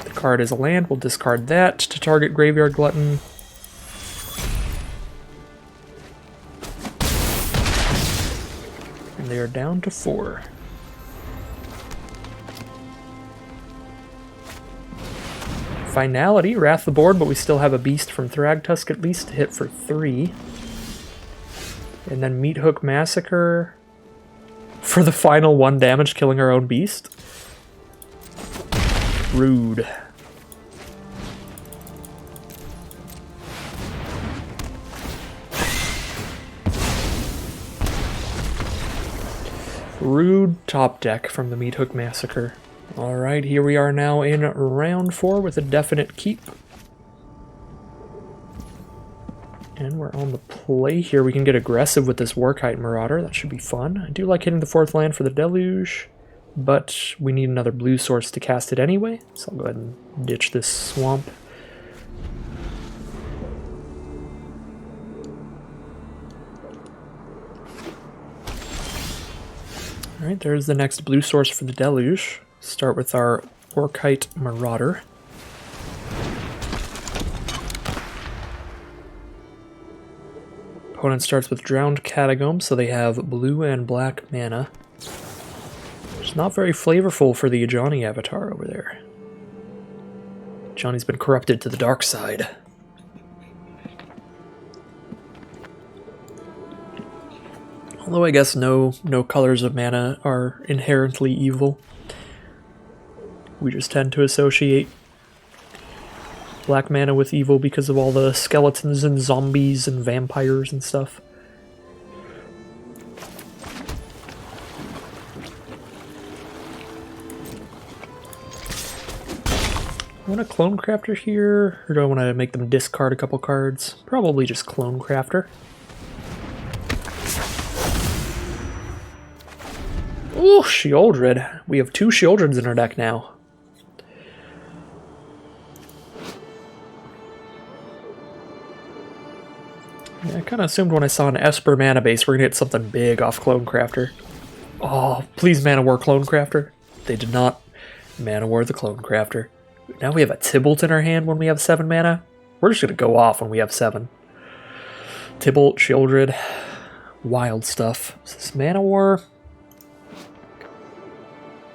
The card is a land. We'll discard that to target Graveyard Glutton. And they are down to 4. Finality, Wrath the board, but we still have a Beast from Thragtusk at least to hit for 3. And then Meat Hook Massacre for the final 1 damage, killing our own Beast. Rude. Rude top deck from the Meat Hook Massacre. Alright, here we are now in round 4 with a definite keep. And we're on the play here. We can get aggressive with this Workite Marauder. That should be fun. I do like hitting the 4th land for the Deluge, but we need another blue source to cast it anyway, so I'll go ahead and ditch this swamp. Alright, there's the next blue source for the Deluge. Start with our Workite Marauder. Opponent starts with Drowned Catacomb, so they have blue and black mana. It's not very flavorful for the Ajani avatar over there. Johnny's been corrupted to the dark side. Although I guess no colors of mana are inherently evil. We just tend to associate black mana with evil because of all the skeletons and zombies and vampires and stuff. I want a Clone Crafter here, or do I want to make them discard a couple cards? Probably just Clone Crafter. Ooh, Sheoldred. We have 2 Sheoldreds in our deck now. Yeah, I kind of assumed when I saw an Esper mana base, we're going to get something big off Clone Crafter. Oh, please Mana War Clone Crafter. They did not Mana War the Clone Crafter. Now we have a Tybalt in our hand when we have 7 mana. We're just going to go off when we have 7. Tybalt, Sheoldred, wild stuff. Is this Mana War?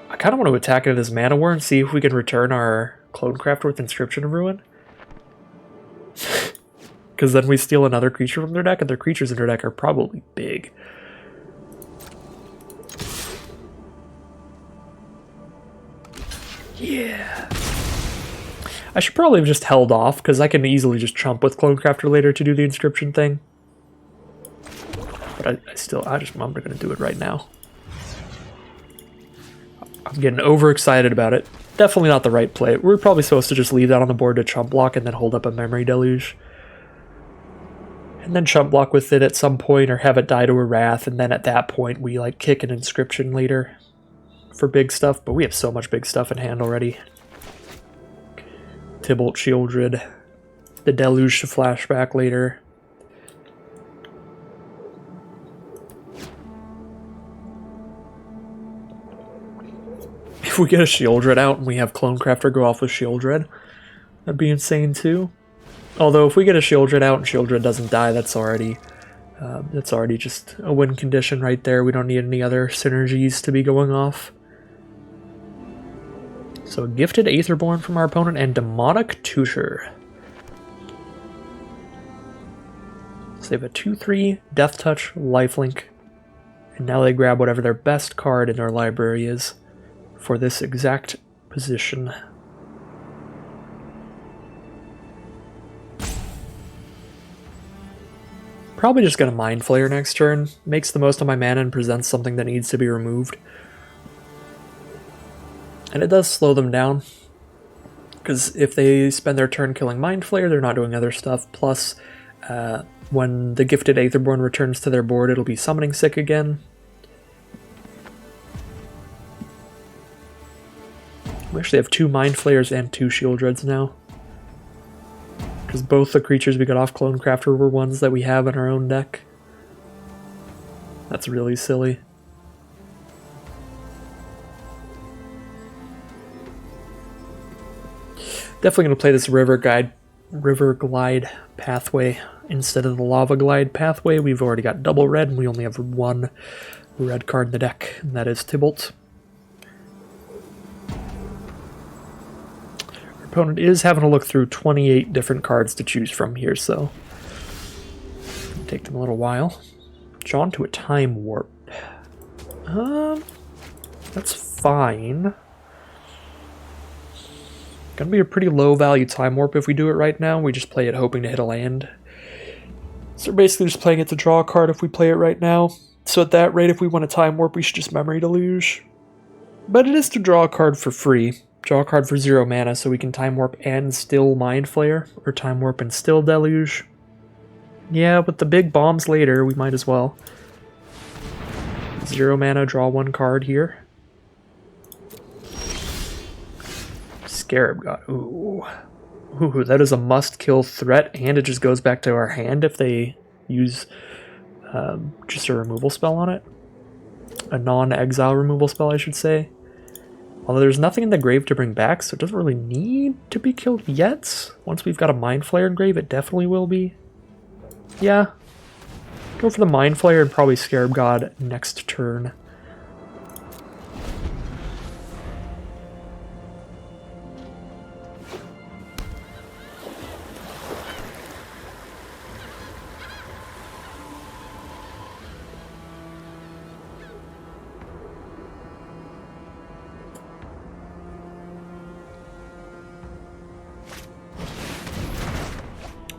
I kind of want to attack it as Mana War and see if we can return our Clone Crafter with Inscription of Ruin. Because then we steal another creature from their deck, and their creatures in their deck are probably big. Yeah. I should probably have just held off, because I can easily just chump with Clone Crafter later to do the inscription thing. But I'm going to do it right now. I'm getting overexcited about it. Definitely not the right play. We're probably supposed to just leave that on the board to chump block and then hold up a Memory Deluge. And then chump block with it at some point, or have it die to a Wrath, and then at that point we like kick an inscription later for big stuff, but we have so much big stuff in hand already. Tybalt, Sheoldred, the Deluge to flashback later. If we get a Sheoldred out and we have Clone Crafter go off with Sheoldred, that'd be insane too. Although if we get a Sheoldred out and Sheoldred doesn't die, that's already just a win condition right there. We don't need any other synergies to be going off. So Gifted Aetherborn from our opponent and Demonic Tutor. So they have a 2/3 Death Touch, Lifelink, and now they grab whatever their best card in their library is for this exact position. Probably just gonna Mind Flayer next turn. Makes the most of my mana and presents something that needs to be removed. And it does slow them down, because if they spend their turn killing Mind Flayer, they're not doing other stuff. Plus, when the Gifted Aetherborn returns to their board, it'll be summoning sick again. We actually have 2 Mind Flayers and 2 Shield Dreads now, because both the creatures we got off Clone Crafter were ones that we have in our own deck. That's really silly. Definitely going to play this River Glide pathway instead of the Lava Glide pathway. We've already got double red, and we only have 1 red card in the deck, and that is Tybalt. Our opponent is having to look through 28 different cards to choose from here, so it'll take them a little while. Drawn to a Time Warp. That's fine. Gonna be a pretty low value Time Warp if we do it right now. We just play it hoping to hit a land. So we're basically just playing it to draw a card if we play it right now. So at that rate, if we want a Time Warp, we should just Memory Deluge. But it is to draw a card for free. Draw a card for 0 mana, so we can Time Warp and still Mind Flayer, or Time Warp and still Deluge. Yeah, with the big bombs later, we might as well. 0 mana, draw 1 card here. Scarab God. Ooh. Ooh, that is a must-kill threat, and it just goes back to our hand if they use just a removal spell on it. A non-exile removal spell, I should say. Although there's nothing in the grave to bring back, so it doesn't really need to be killed yet. Once we've got a Mind Flayer in grave, it definitely will be. Yeah. Go for the Mind Flayer and probably Scarab God next turn.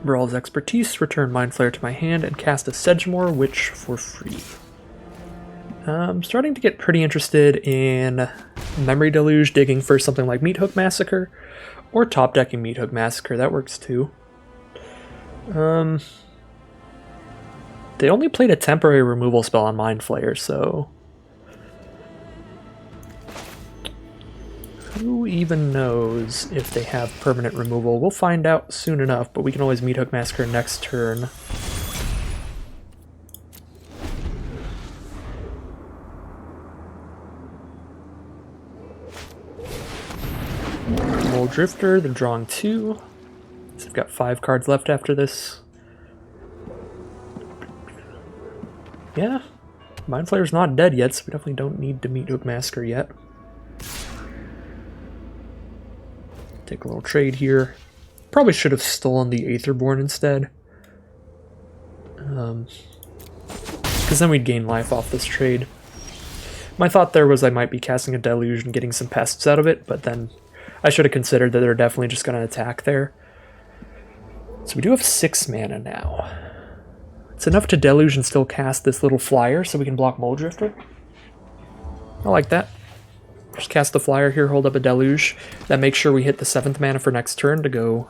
Brawl's Expertise, return Mind Flayer to my hand, and cast a Sedgemoor Witch for free. I'm starting to get pretty interested in Memory Deluge, digging for something like Meathook Massacre, or top decking Meathook Massacre, that works too. They only played a temporary removal spell on Mind Flayer, so who even knows if they have permanent removal? We'll find out soon enough, but we can always Meathook Massacre next turn. Mole Drifter, they're drawing 2. So they've got 5 cards left after this. Yeah, Mind Flayer's not dead yet, so we definitely don't need to Meathook Massacre yet. Take a little trade here. Probably should have stolen the Aetherborn instead. Because then we'd gain life off this trade. My thought there was I might be casting a Deluge and getting some pests out of it, but then I should have considered that they're definitely just going to attack there. So we do have 6 mana now. It's enough to Deluge and still cast this little flyer so we can block Mole Drifter. I like that. Just cast the flyer here, hold up a Deluge. That makes sure we hit the 7th mana for next turn to go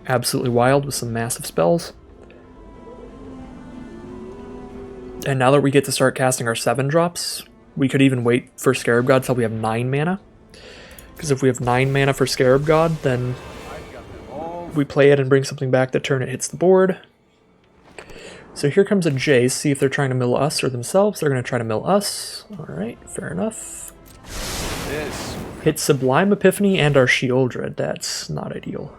absolutely wild with some massive spells. And now that we get to start casting our 7-drops, we could even wait for Scarab God till we have 9 mana. Because if we have 9 mana for Scarab God, then we play it and bring something back the turn it hits the board. So here comes a Jace, see if they're trying to mill us or themselves. They're going to try to mill us. Alright, fair enough. Hit Sublime Epiphany and our Shieldred. That's not ideal.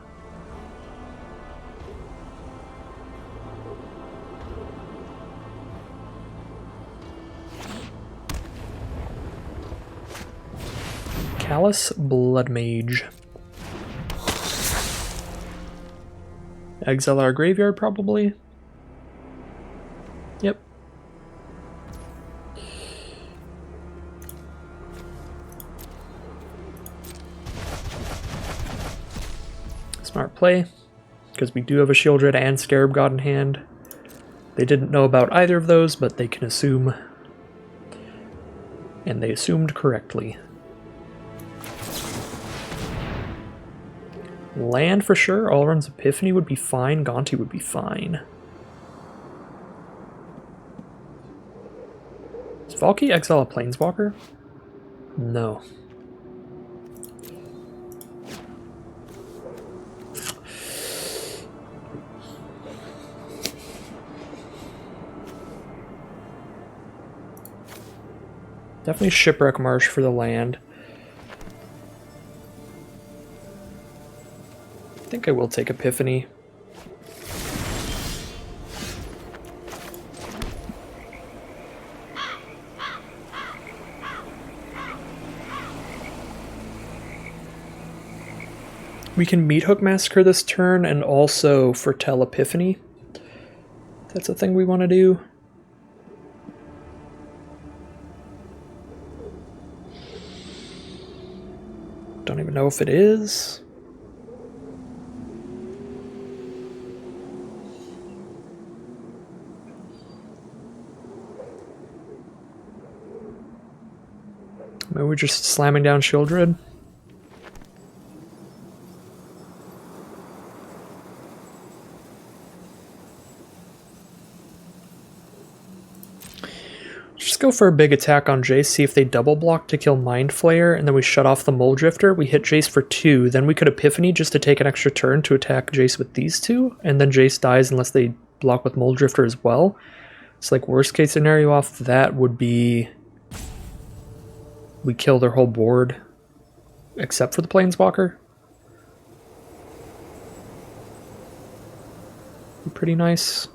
Callous Blood Mage. Exile our graveyard, probably. Yep. Smart play, because we do have a Shieldred and Scarab God in hand. They didn't know about either of those, but they can assume. And they assumed correctly. Land for sure. Alrund's Epiphany would be fine. Gonti would be fine. Does Valky exile a Planeswalker? No. Definitely Shipwreck Marsh for the land. I think I will take Epiphany. We can Meathook Massacre this turn and also foretell Epiphany. That's a thing we want to do. Don't even know if it is. Maybe we're just slamming down Shieldred. Just go for a big attack on Jace, see if they double block to kill Mind Flayer, and then we shut off the Muldrifter. We hit Jace for 2, then we could Epiphany just to take an extra turn to attack Jace with these two, and then Jace dies unless they block with Muldrifter as well. It's like worst case scenario off that would be we kill their whole board except for the Planeswalker. Pretty nice.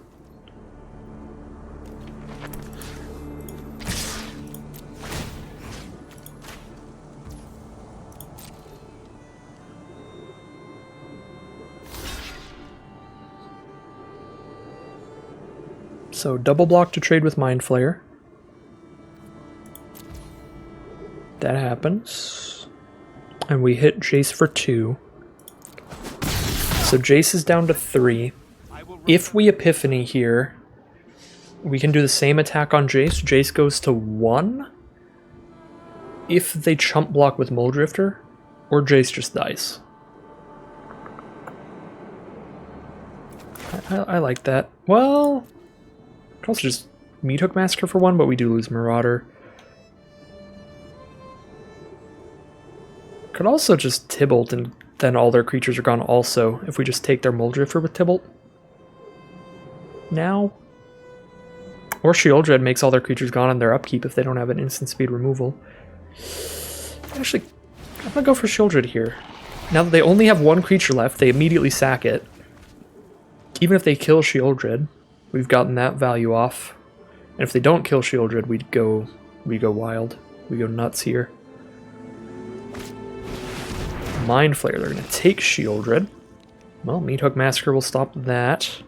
So double block to trade with Mind Flayer. That happens. And we hit Jace for 2. So Jace is down to 3. If we Epiphany here, we can do the same attack on Jace. Jace goes to 1. If they chump block with Muldrifter, or Jace just dies. I like that. Well, could also just Meathook Massacre for 1, but we do lose Marauder. Could also just Tibalt and then all their creatures are gone also, if we just take their Muldrifter with Tibalt. Now. Or Shieldred makes all their creatures gone on their upkeep if they don't have an instant speed removal. Actually, I'm gonna go for Shieldred here. Now that they only have 1 creature left, they immediately sack it. Even if they kill Shieldred, we've gotten that value off. And if they don't kill Shieldred, we go wild. We go nuts here. Mind Flayer, they're going to take Shieldred. Well, Meathook Massacre will stop that.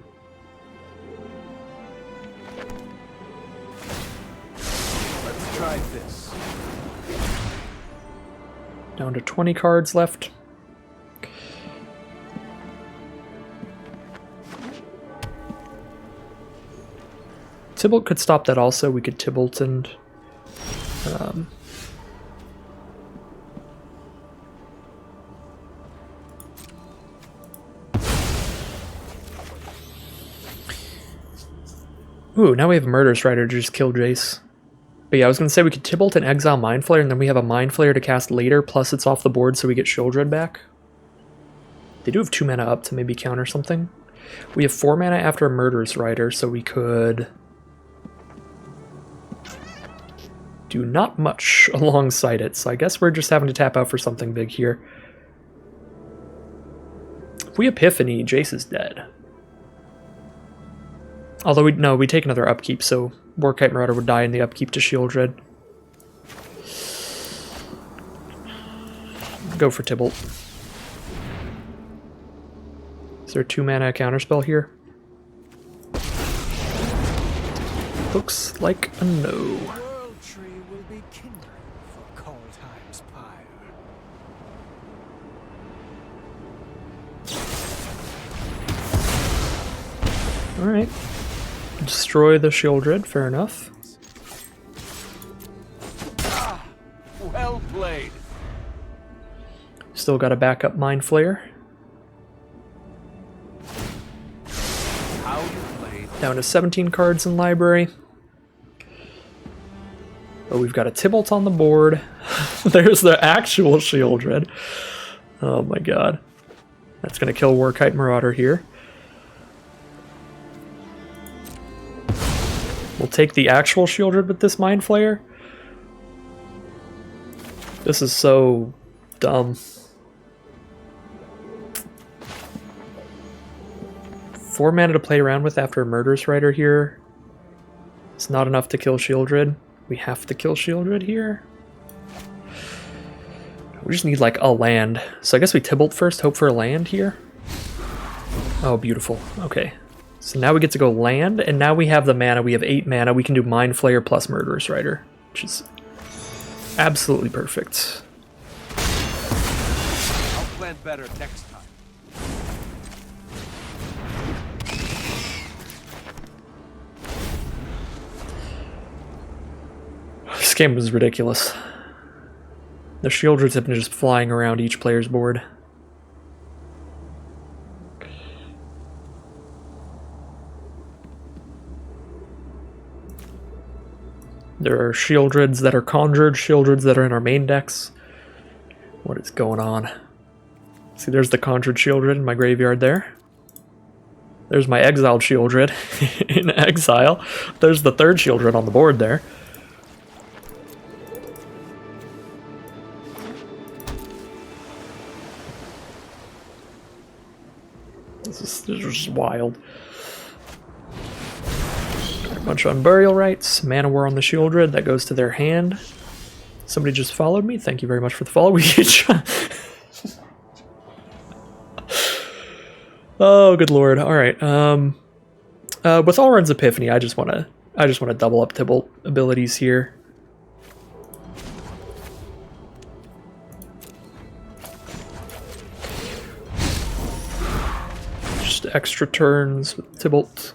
Let's try this. Down to 20 cards left. Tibalt could stop that also. We could Tibalt and... Ooh, now we have Murderous Rider to just kill Jace. But yeah, I was going to say we could Tibalt and exile Mind Flayer, and then we have a Mind Flayer to cast later, plus it's off the board so we get Shieldred back. They do have 2 mana up to maybe counter something. We have 4 mana after a Murderous Rider, so we could... do not much alongside it, so I guess we're just having to tap out for something big here. If we Epiphany, Jace is dead. Although we take another upkeep, so Warkite Marauder would die in the upkeep to Shieldred. Go for Tibalt. Is there a 2 mana counterspell here? Looks like a no. Alright. Destroy the Shieldred, fair enough. Well played. Still got a backup Mind Flayer. Down to 17 cards in library. Oh, we've got a Tybalt on the board. There's the actual Shieldred. Oh my god. That's going to kill Warkite Marauder here. We'll take the actual Shieldred with this Mind Flayer. This is so dumb. 4 mana to play around with after a Murderous Rider here. It's not enough to kill Shieldred. We have to kill Shieldred here. We just need like a land. So I guess we Tybalt first, hope for a land here. Oh, beautiful. Okay. So now we get to go land, and now we have the mana. We have 8 mana. We can do Mind Flayer plus Murderous Rider, which is absolutely perfect. I'll plan better next time. This game was ridiculous. The Shieldreds have been just flying around each player's board. There are Shieldreds that are conjured, Shieldreds that are in our main decks. What is going on? See, there's the conjured Shieldred in my graveyard there. There's my exiled Shieldred in exile. There's the third Shieldred on the board there. This is just wild. A bunch of Unburial Rites, Mana War on the Shieldred, that goes to their hand. Somebody just followed me. Thank you very much for the follow. We get shot. Oh, good lord. All right. With Alrund's Epiphany, I just want to double up Tybalt abilities here. Just extra turns with Tybalt.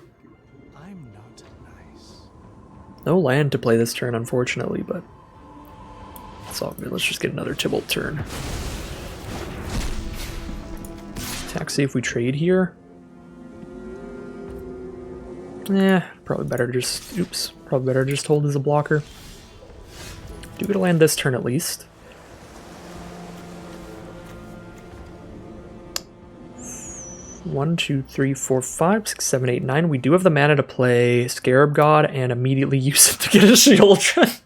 I'm not nice. No land to play this turn, unfortunately, but it's all good. Let's just get another Tybalt turn. Attack, see if we trade here. Probably better just, oops, probably better just hold as a blocker. Do get a land this turn at least. One, two, three, four, 5, 6, 7, 8, 9. We do have the mana to play Scarab God and immediately use it to get a Shieldred.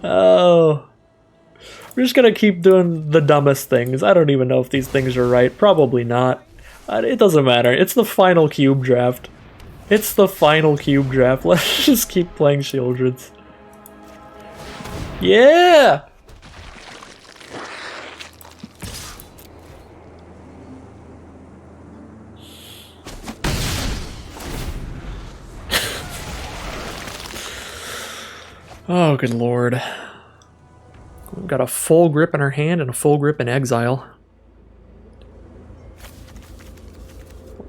Oh. We're just gonna keep doing the dumbest things. I don't even know if these things are right. Probably not. It doesn't matter. It's the final cube draft. It's the final cube draft. Let's just keep playing Shieldreds. Yeah! Oh, good lord. We've got a full grip in our hand and a full grip in exile.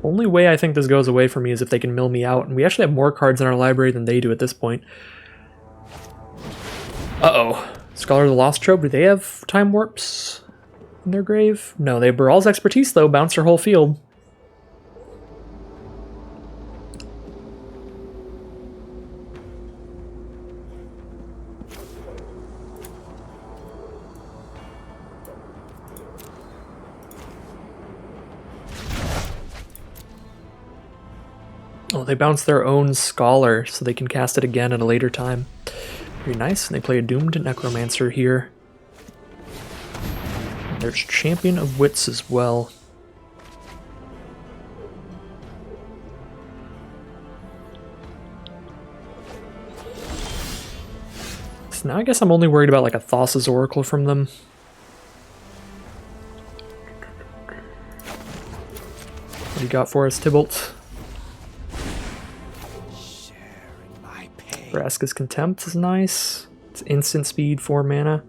Only way I think this goes away for me is if they can mill me out, and we actually have more cards in our library than they do at this point. Uh-oh. Scholar of the Lost Trove, do they have time warps in their grave? No, they have Baral's Expertise, though. Bounce their whole field. Oh, they bounce their own Scholar, so they can cast it again at a later time. Very nice, and they play a Doomed Necromancer here. And there's Champion of Wits as well. So now I guess I'm only worried about like a Thassa's Oracle from them. What do you got for us, Tybalt? Vraska's Contempt is nice. It's instant speed, 4 mana.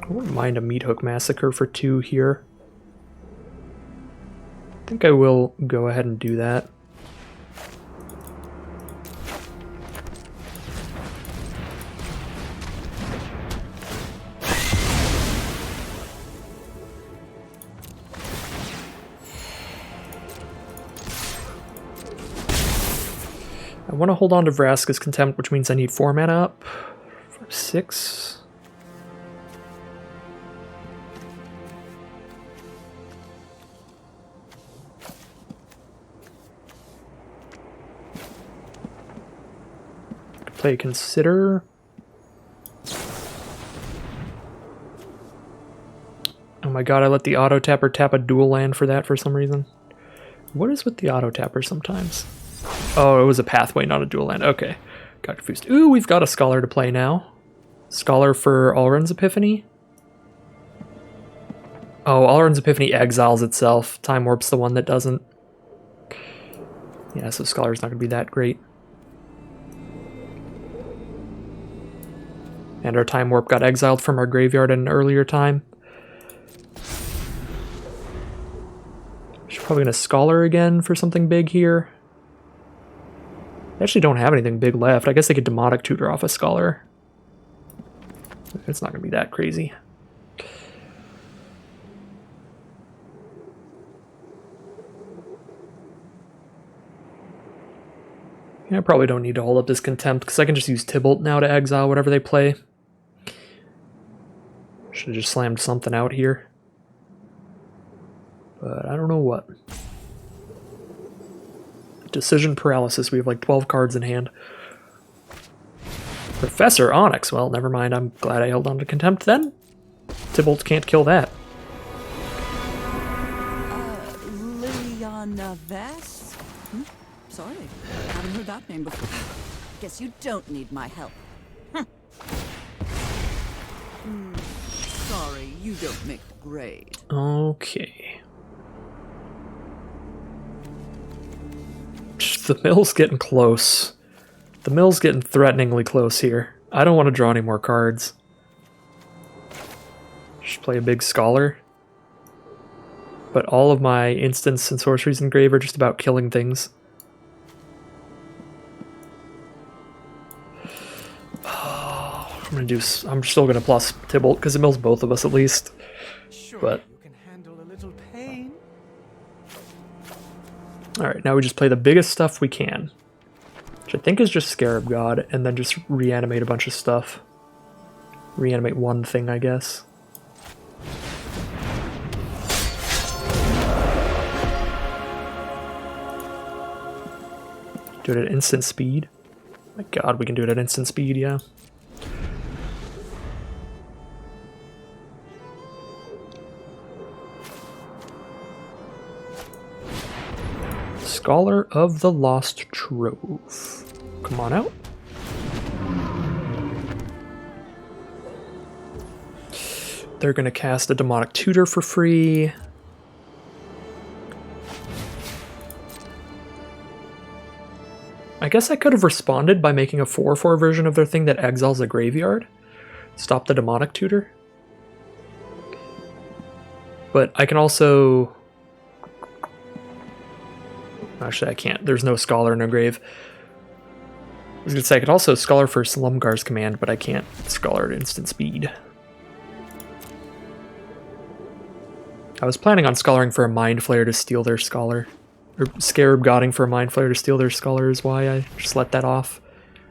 I wouldn't mind a Meathook Massacre for 2 here. I think I will go ahead and do that. I want to hold on to Vraska's Contempt, which means I need 4 mana up. 5, 6. Play Consider. Oh my god, I let the auto tapper tap a dual land for that for some reason. What is with the auto tapper sometimes? Oh, it was a pathway, not a dual land. Okay, got confused. Ooh, we've got a Scholar to play now. Scholar for Alrund's Epiphany. Oh, Alrund's Epiphany exiles itself. Time Warp's the one that doesn't. Yeah, so Scholar's not going to be that great. And our Time Warp got exiled from our graveyard at an earlier time. She's probably going to Scholar again for something big here. They actually don't have anything big left. I guess they could Demonic Tutor off a Scholar. It's not going to be that crazy. Yeah, I probably don't need to hold up this Contempt, because I can just use Tybalt now to exile whatever they play. Should have just slammed something out here. But I don't know what. Decision paralysis. We have like 12 cards in hand. Professor Onyx. Well, never mind. I'm glad I held on to Contempt then. Tybalt can't kill that. Liliana Vess? Sorry, haven't heard that name before. Guess you don't need my help. Sorry, you don't make the grade. Okay. The mill's getting close. The mill's getting threateningly close here. I don't want to draw any more cards. Just play a big Scholar. But all of my instants and sorceries in grave are just about killing things. I'm still gonna plus Tybalt because it mills both of us at least. Sure, But you can handle a little pain. all right, now we just play the biggest stuff we can, which I think is just Scarab God, and then just reanimate a bunch of stuff. Reanimate one thing, I guess. Do it at instant speed. My god, we can do it at instant speed, yeah. Scholar of the Lost Trove. Come on out. They're going to cast a Demonic Tutor for free. I guess I could have responded by making a 4/4 version of their thing that exiles a graveyard. Stop the Demonic Tutor. But I can also... Actually, I can't. There's no Scholar, no grave. I was going to say I could also Scholar for Slumgar's Command, but I can't Scholar at instant speed. I was planning on Scholaring for a Mind Flayer to steal their Scholar. Or Scarab Godding for a Mind Flayer to steal their Scholar is why I just let that off.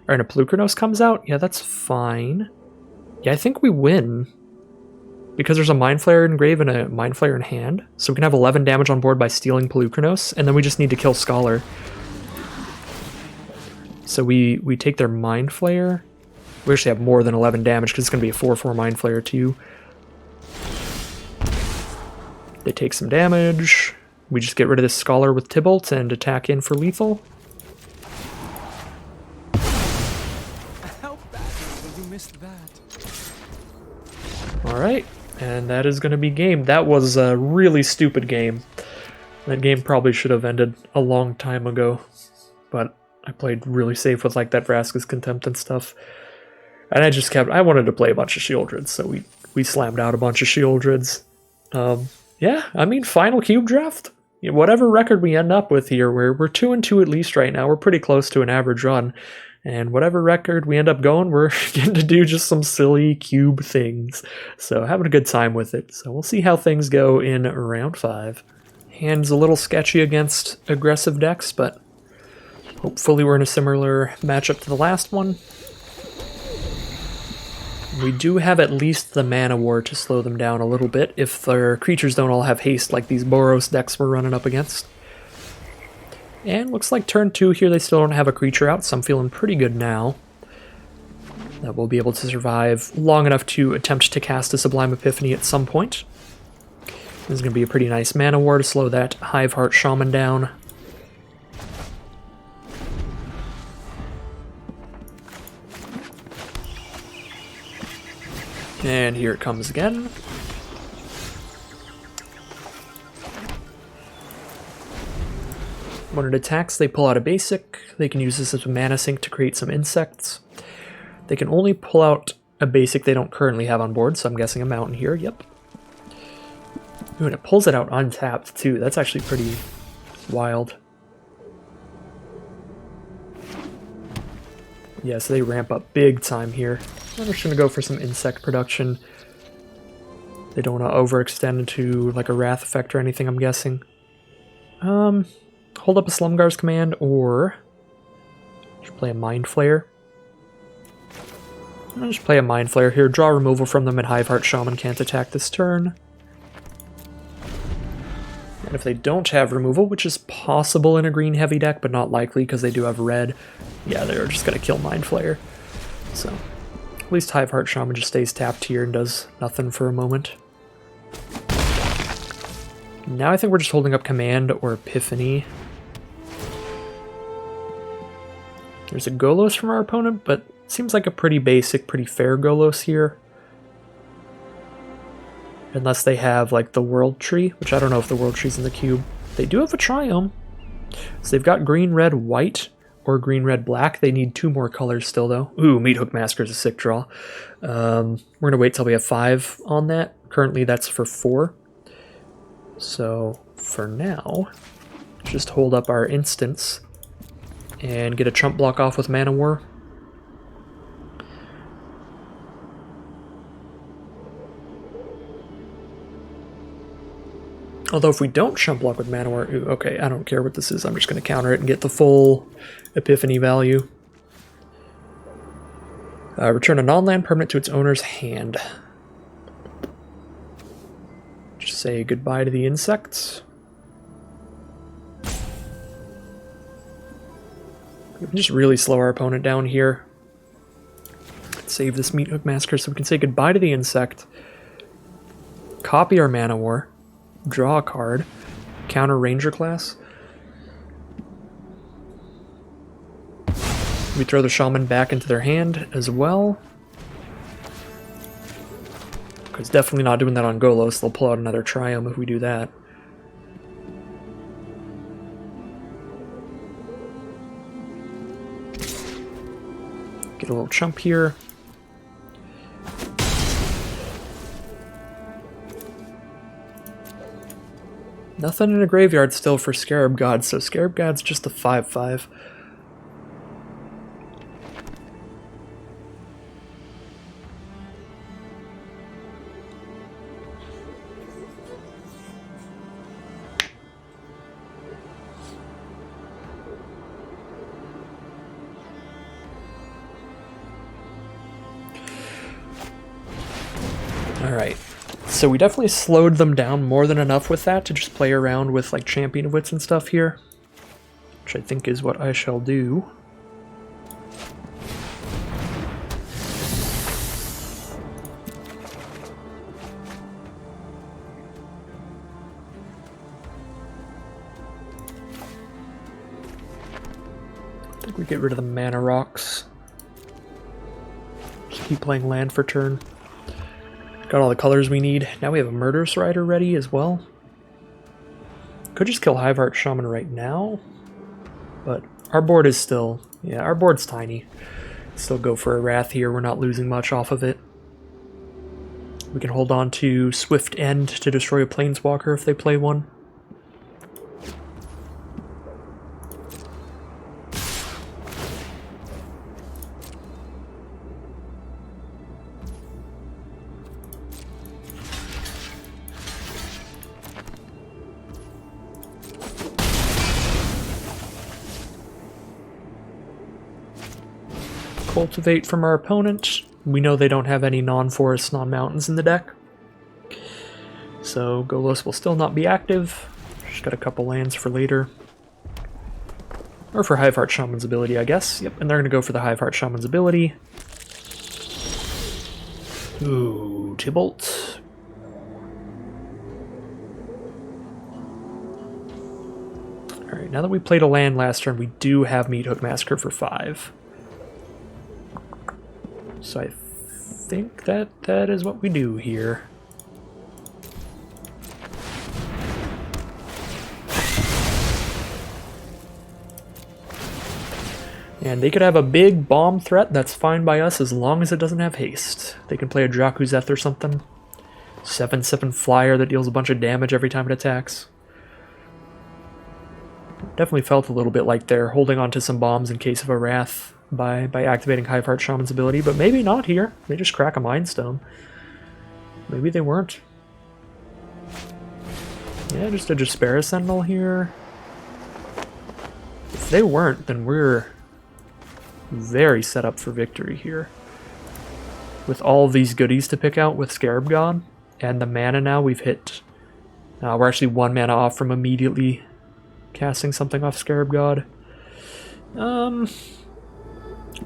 Alright, a Pelucranos comes out? Yeah, that's fine. Yeah, I think we win. Because there's a Mind Flayer in grave and a Mind Flayer in hand. So we can have 11 damage on board by stealing Pelucranos, and then we just need to kill Scholar. So we take their Mind Flayer. We actually have more than 11 damage because it's going to be a 4/4 Mind Flayer too. They take some damage. We just get rid of this Scholar with Tybalt and attack in for lethal. How badly you missed that? Alright, and that is going to be game. That was a really stupid game. That game probably should have ended a long time ago. But I played really safe with like that Vraska's Contempt and stuff. And I wanted to play a bunch of Shieldreds, so we slammed out a bunch of Shieldreds. Yeah, I mean, final cube draft. Whatever record we end up with here, we're 2-2 at least right now. We're pretty close to an average run. And whatever record we end up going, we're getting to do just some silly cube things. So having a good time with it. So we'll see how things go in round 5. Hand's a little sketchy against aggressive decks, but Hopefully we're in a similar matchup to the last one. We do have at least the Mana War to slow them down a little bit if their creatures don't all have haste like these Boros decks we're running up against. And looks like turn 2 here they still don't have a creature out, so I'm feeling pretty good now that we'll be able to survive long enough to attempt to cast a Sublime Epiphany at some point. This is going to be a pretty nice Mana War to slow that Hiveheart Shaman down. And here it comes again. When it attacks, they pull out a basic. They can use this as a mana sink to create some insects. They can only pull out a basic they don't currently have on board, so I'm guessing a mountain here, yep. Ooh, and it pulls it out untapped too. That's actually pretty wild. Yeah, so they ramp up big time here. I'm just going to go for some insect production. They don't want to overextend into like a Wrath effect or anything, I'm guessing. Hold up a Slumgar's Command, or just play a Mind Flayer. I'll just play a Mind Flayer here, draw removal from them, and Hiveheart Shaman can't attack this turn. And if they don't have removal, which is possible in a green heavy deck, but not likely because they do have red, yeah, they're just going to kill Mind Flayer. So, at least Hiveheart Shaman just stays tapped here and does nothing for a moment. Now I think we're just holding up Command or Epiphany. There's a Golos from our opponent, but seems like a pretty basic, pretty fair Golos here. Unless they have like the World Tree, which I don't know if the World Tree's in the cube. They do have a Triome. So they've got green, red, white, or green, red, black. They need 2 more colors still though. Ooh, Meathook Massacre is a sick draw. We're gonna wait till we have 5 on that. Currently that's for 4. So for now, just hold up our instants and get a chump block off with Mana War. Although if we don't chump block with Mana War, ooh, okay, I don't care what this is, I'm just going to counter it and get the full Epiphany value. Return a non-land permanent to its owner's hand. Just say goodbye to the insects. We can just really slow our opponent down here. Save this Meathook Massacre so we can say goodbye to the insect. Copy our Mana War. Draw a card. Counter Ranger class. We throw the Shaman back into their hand as well. Because definitely not doing that on Golos. They'll pull out another Triome if we do that. Get a little chump here. Nothing in a graveyard still for Scarab God, so Scarab God's just a 5/5. Alright, so we definitely slowed them down more than enough with that to just play around with like Champion of Wits and stuff here, which I think is what I shall do. I think we get rid of the mana rocks. Just keep playing land for turn. Got all the colors we need. Now we have a Murderous Rider ready as well. Could just kill Hiveheart Shaman right now, but our board is still, yeah, our board's tiny. Still go for a Wrath here, we're not losing much off of it. We can hold on to Swift End to destroy a Planeswalker if they play one. Cultivate from our opponent. We know they don't have any non-forest, non-mountains in the deck. So Golos will still not be active. Just got a couple lands for later. Or for Hiveheart Shaman's ability, I guess. Yep, and they're going to go for the Hiveheart Shaman's ability. Ooh, Tybalt. Alright, now that we played a land last turn, we do have Meathook Massacre for 5. So I think that is what we do here. And they could have a big bomb threat, that's fine by us as long as it doesn't have haste. They can play a Jakuzeth or something. 7/7 flyer that deals a bunch of damage every time it attacks. Definitely felt a little bit like they're holding on to some bombs in case of a Wrath by activating Hiveheart Shaman's ability, but maybe not here. They just crack a Mind Stone. Maybe they weren't. Yeah, just a Despair Sentinel here. If they weren't, then we're very set up for victory here. With all of these goodies to pick out with Scarab God, and the mana now we've hit. We're actually 1 mana off from immediately casting something off Scarab God.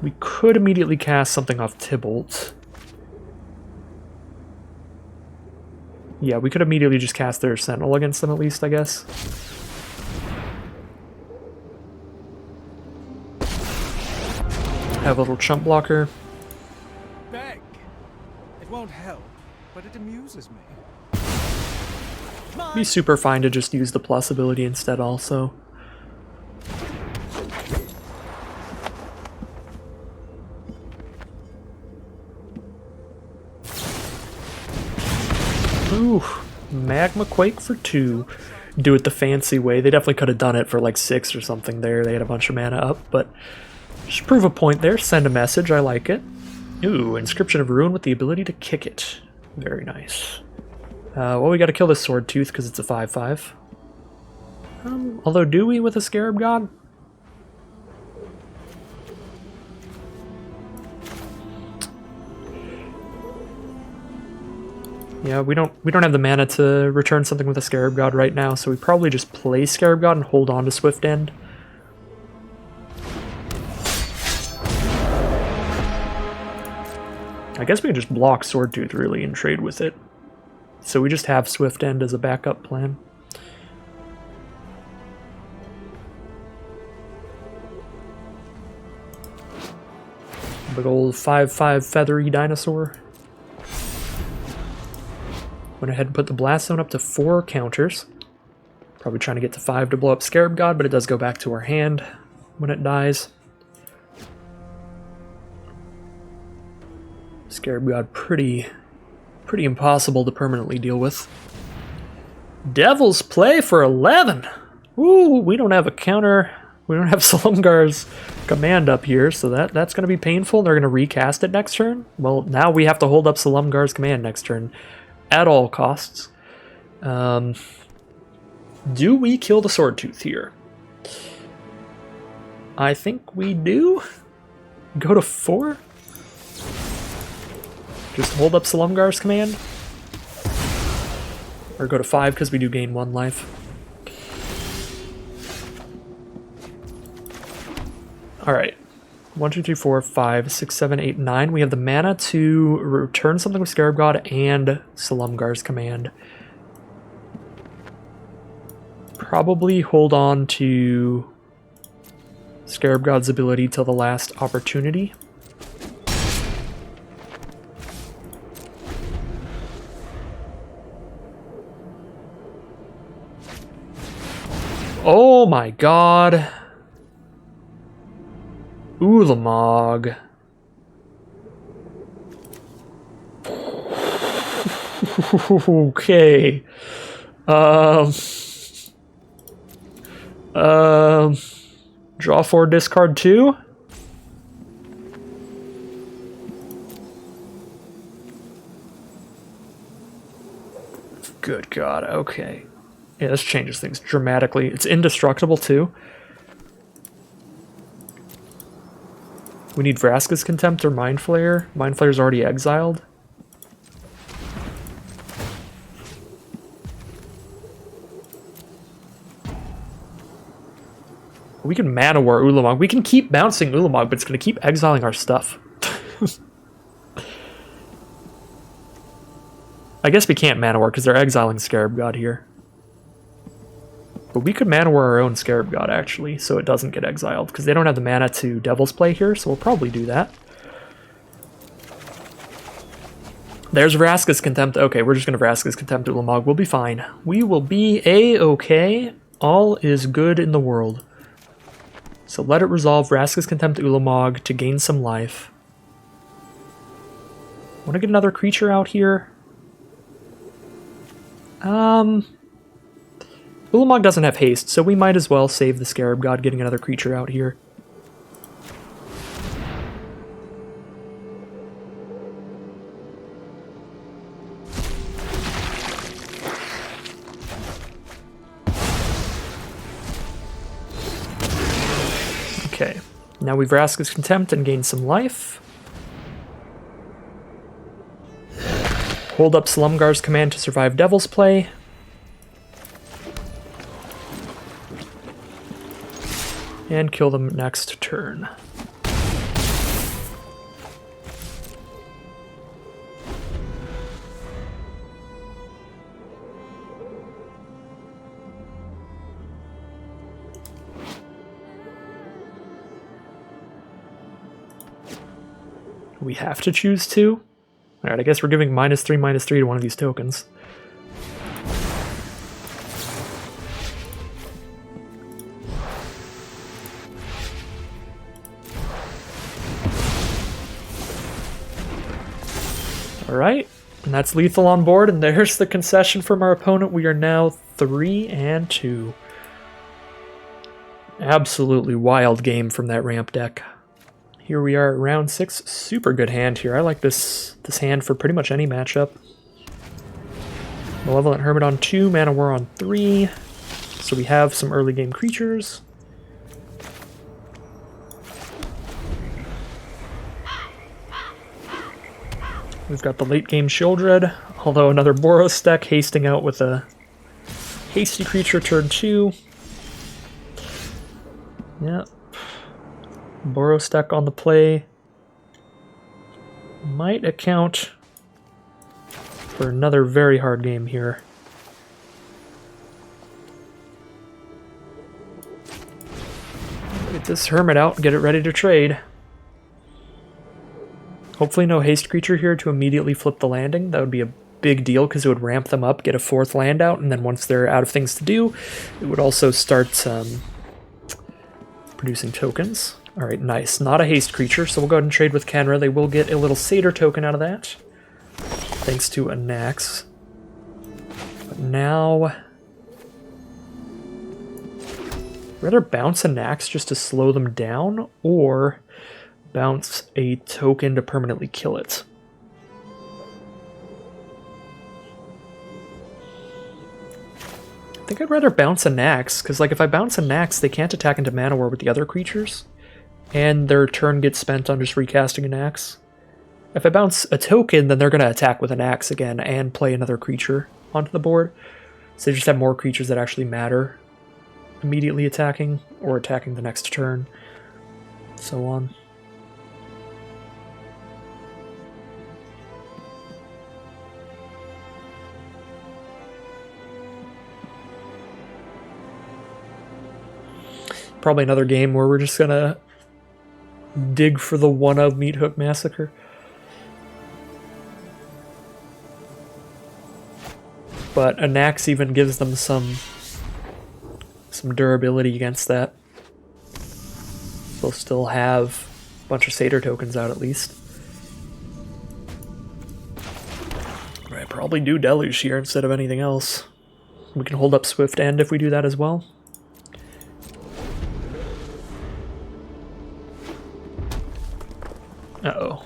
We could immediately cast something off Tybalt. Yeah, we could immediately just cast their Sentinel against them at least, I guess. Have a little chump blocker. Beg. It won't help, but it amuses me. Be super fine to just use the plus ability instead also. Ooh, Magma Quake for 2. Do it the fancy way. They definitely could have done it for like 6 or something there. They had a bunch of mana up, but just prove a point there. Send a message. I like it. Ooh, Inscription of Ruin with the ability to kick it. Very nice. Well, we gotta kill this Sword Tooth because it's a 5/5. Although, do we with a Scarab God? Yeah, we don't have the mana to return something with a Scarab God right now, so we probably just play Scarab God and hold on to Swift End. I guess we can just block Sword Tooth really and trade with it. So we just have Swift End as a backup plan. Big old 5/5 feathery dinosaur. Went ahead and put the Blast Zone up to 4 counters. Probably trying to get to 5 to blow up Scarab God, but it does go back to our hand when it dies. Scarab God pretty impossible to permanently deal with. Devil's Play for 11! Ooh, we don't have a counter. We don't have Silumgar's command up here, so that's going to be painful. They're going to recast it next turn. Well, now we have to hold up Silumgar's command next turn at all costs. Do we kill the Sword Tooth here? I think we do. Go to 4? Just hold up Silumgar's command? Or go to 5 because we do gain 1 life. Alright. 1, 2, 3, 4, 5, 6, 7, 8, 9. We have the mana to return something with Scarab God and Silumgar's command. Probably hold on to Scarab God's ability till the last opportunity. Oh my god. Ulamog. Okay. Draw 4, discard 2. Good god, okay. Yeah, this changes things dramatically. It's indestructible too. We need Vraska's Contempt or Mind Flayer. Mind Flayer's already exiled. We can Mana War Ulamog. We can keep bouncing Ulamog, but it's going to keep exiling our stuff. I guess we can't Mana War because they're exiling Scarab God here. But we could Mana War our own Scarab God, actually, so it doesn't get exiled, because they don't have the mana to Devil's Play here, so we'll probably do that. There's Vraska's Contempt. Okay, we're just going to Vraska's Contempt Ulamog. We'll be fine. We will be A-okay. All is good in the world. So let it resolve Vraska's Contempt Ulamog to gain some life. Want to get another creature out here? Ulamog doesn't have haste, so we might as well save the Scarab God getting another creature out here. Okay, now we've Vraska's Contempt and gained some life. Hold up Slumgar's command to survive Devil's Play. And kill them next turn. We have to choose two? Alright, I guess we're giving -3/-3 to one of these tokens. Alright, and that's lethal on board, and there's the concession from our opponent. We are now 3-2. Absolutely wild game from that ramp deck. Here we are at round 6. Super good hand here. I like this hand for pretty much any matchup. Malevolent Hermit on 2, Mana War on 3. So we have some early game creatures. We've got the late game Sheoldred, although another Boros deck hasting out with a hasty creature turn 2. Yep. Boros deck on the play might account for another very hard game here. Get this Hermit out and get it ready to trade. Hopefully no haste creature here to immediately flip the landing. That would be a big deal because it would ramp them up, get a 4th land out, and then once they're out of things to do, it would also start producing tokens. Alright, nice. Not a haste creature, so we'll go ahead and trade with Kenra. They will get a little Satyr token out of that, thanks to Anax. But now... rather bounce Anax just to slow them down, or bounce a token to permanently kill it. I think I'd rather bounce Anax, because like if I bounce Anax, they can't attack into Mana War with the other creatures, and their turn gets spent on just recasting Anax. If I bounce a token, then they're going to attack with Anax again and play another creature onto the board. So they just have more creatures that actually matter immediately attacking, or attacking the next turn, so on. Probably another game where we're just gonna dig for the one-of Meat Hook Massacre. But Anax even gives them some durability against that. They'll still have a bunch of Satyr tokens out at least. I probably do Deluge here instead of anything else. We can hold up Swift End if we do that as well. Uh-oh.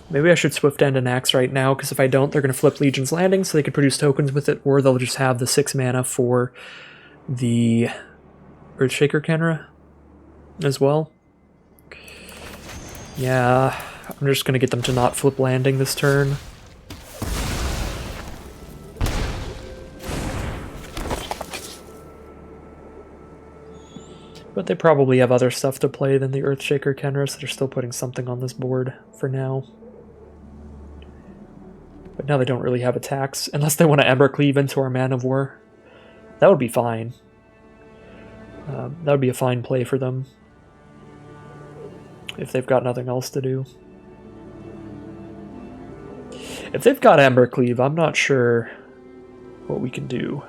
Maybe I should Swift End Anax right now, because if I don't, they're going to flip Legion's Landing, so they can produce tokens with it, or they'll just have the 6 mana for the Earthshaker Kenra as well. Yeah, I'm just gonna get them to not flip landing this turn. But they probably have other stuff to play than the Earthshaker Kenra, so they're still putting something on this board for now. But now they don't really have attacks, unless they want to Embercleave into our Man of War. That would be fine. That would be a fine play for them. If they've got nothing else to do. If they've got Embercleave, I'm not sure what we can do.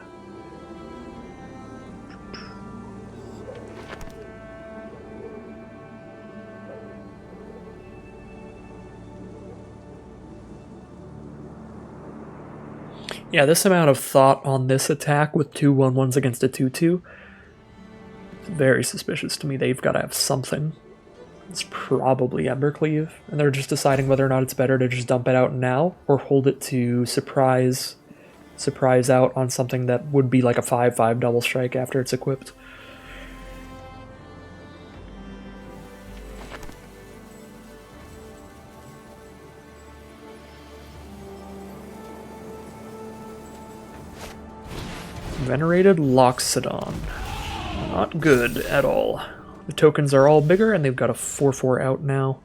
Yeah, this amount of thought on this attack with 2 1/1s against a 2/2 is very suspicious to me. They've got to have something. It's probably Embercleave, and they're just deciding whether or not it's better to just dump it out now or hold it to surprise out on something that would be like a 5/5 double strike after it's equipped. Venerated Loxodon. Not good at all. The tokens are all bigger, and they've got a 4/4 out now.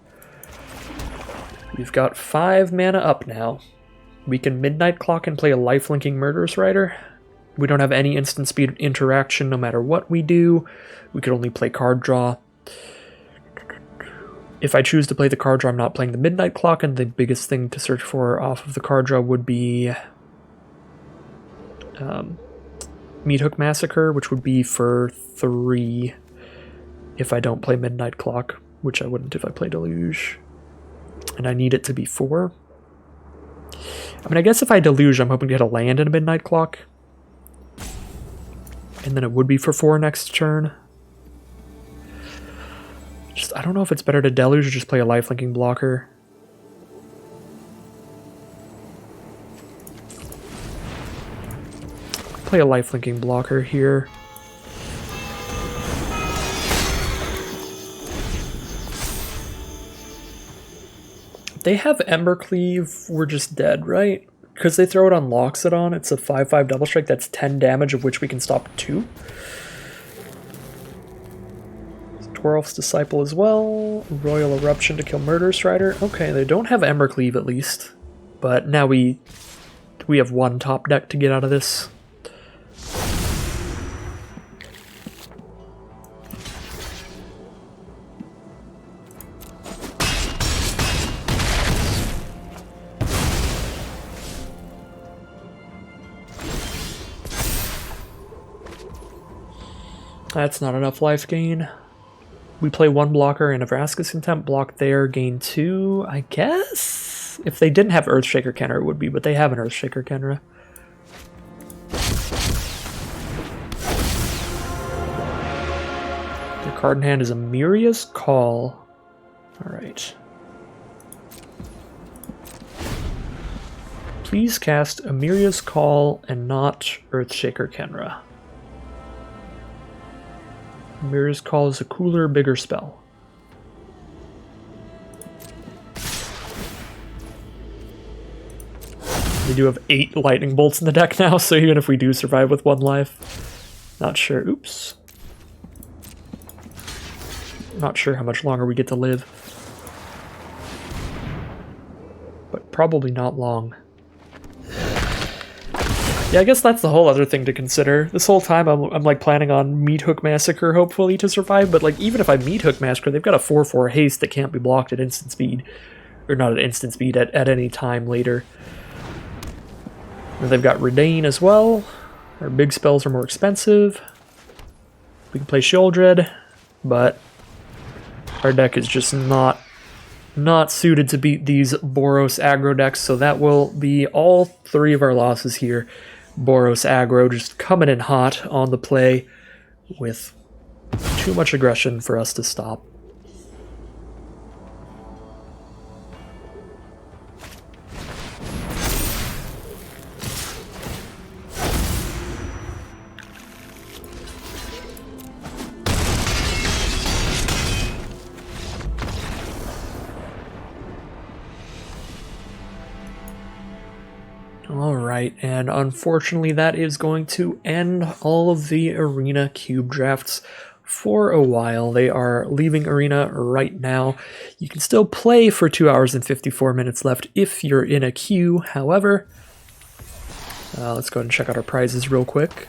We've got 5 mana up now. We can Midnight Clock and play a lifelinking Murderous Rider. We don't have any instant speed interaction no matter what we do. We could only play card draw. If I choose to play the card draw, I'm not playing the Midnight Clock, and the biggest thing to search for off of the card draw would be Meathook Massacre, which would be for 3 if I don't play Midnight Clock, which I wouldn't if I play Deluge. And I need it to be 4. I mean, I guess if I Deluge, I'm hoping to get a land in a Midnight Clock. And then it would be for 4 next turn. I don't know if it's better to Deluge or just play a lifelinking blocker. Play a lifelinking blocker here. If they have Embercleave, we're just dead, right? Because they throw it on Loxodon, it's a 5/5 double strike, that's 10 damage, of which we can stop 2. Dwarf's Disciple as well. Royal Eruption to kill Murderous Rider. Okay, they don't have Embercleave at least. But now we have 1 top deck to get out of this. That's not enough life gain. We play 1 blocker and Vraska's Contempt, block there, gain 2, I guess? If they didn't have Earthshaker Kenra, it would be, but they have an Earthshaker Kenra. Their card in hand is Amiria's Call. Alright. Please cast Amiria's Call and not Earthshaker Kenra. Amiria's Call is a cooler, bigger spell. We do have 8 lightning bolts in the deck now, so even if we do survive with 1 life, not sure. Oops. Not sure how much longer we get to live. But probably not long. Yeah, I guess that's the whole other thing to consider. This whole time I'm like planning on Meathook Massacre hopefully to survive, but like even if I Meathook Massacre, they've got a 4/4 haste that can't be blocked at instant speed. Or not at instant speed, at any time later. And they've got Redain as well. Our big spells are more expensive. We can play Sheoldred, but our deck is just not suited to beat these Boros aggro decks, so that will be all 3 of our losses here. Boros aggro just coming in hot on the play with too much aggression for us to stop. Alright, and unfortunately that is going to end all of the Arena Cube drafts for a while. They are leaving Arena right now. You can still play for 2 hours and 54 minutes left if you're in a queue. However, let's go ahead and check out our prizes real quick.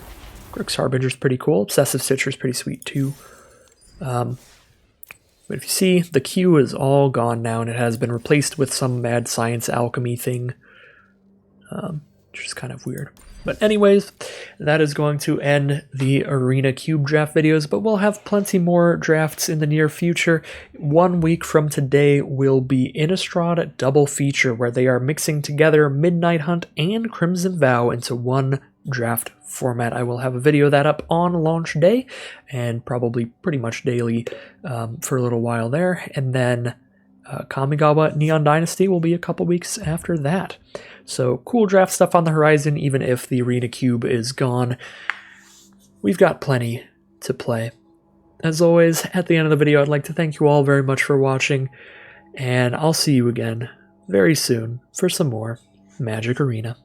Grix Harbinger's pretty cool. Obsessive Stitcher's pretty sweet too. But if you see, the queue is all gone now, and it has been replaced with some mad science alchemy thing. Which is kind of weird. But anyways, that is going to end the Arena Cube draft videos, but we'll have plenty more drafts in the near future. 1 week from today will be Innistrad double feature, where they are mixing together Midnight Hunt and Crimson Vow into one draft format. I will have a video of that up on launch day, and probably pretty much daily for a little while there. And then Kamigawa Neon Dynasty will be a couple weeks after that. So cool draft stuff on the horizon, even if the Arena Cube is gone. We've got plenty to play. As always, at the end of the video, I'd like to thank you all very much for watching, and I'll see you again very soon for some more Magic Arena.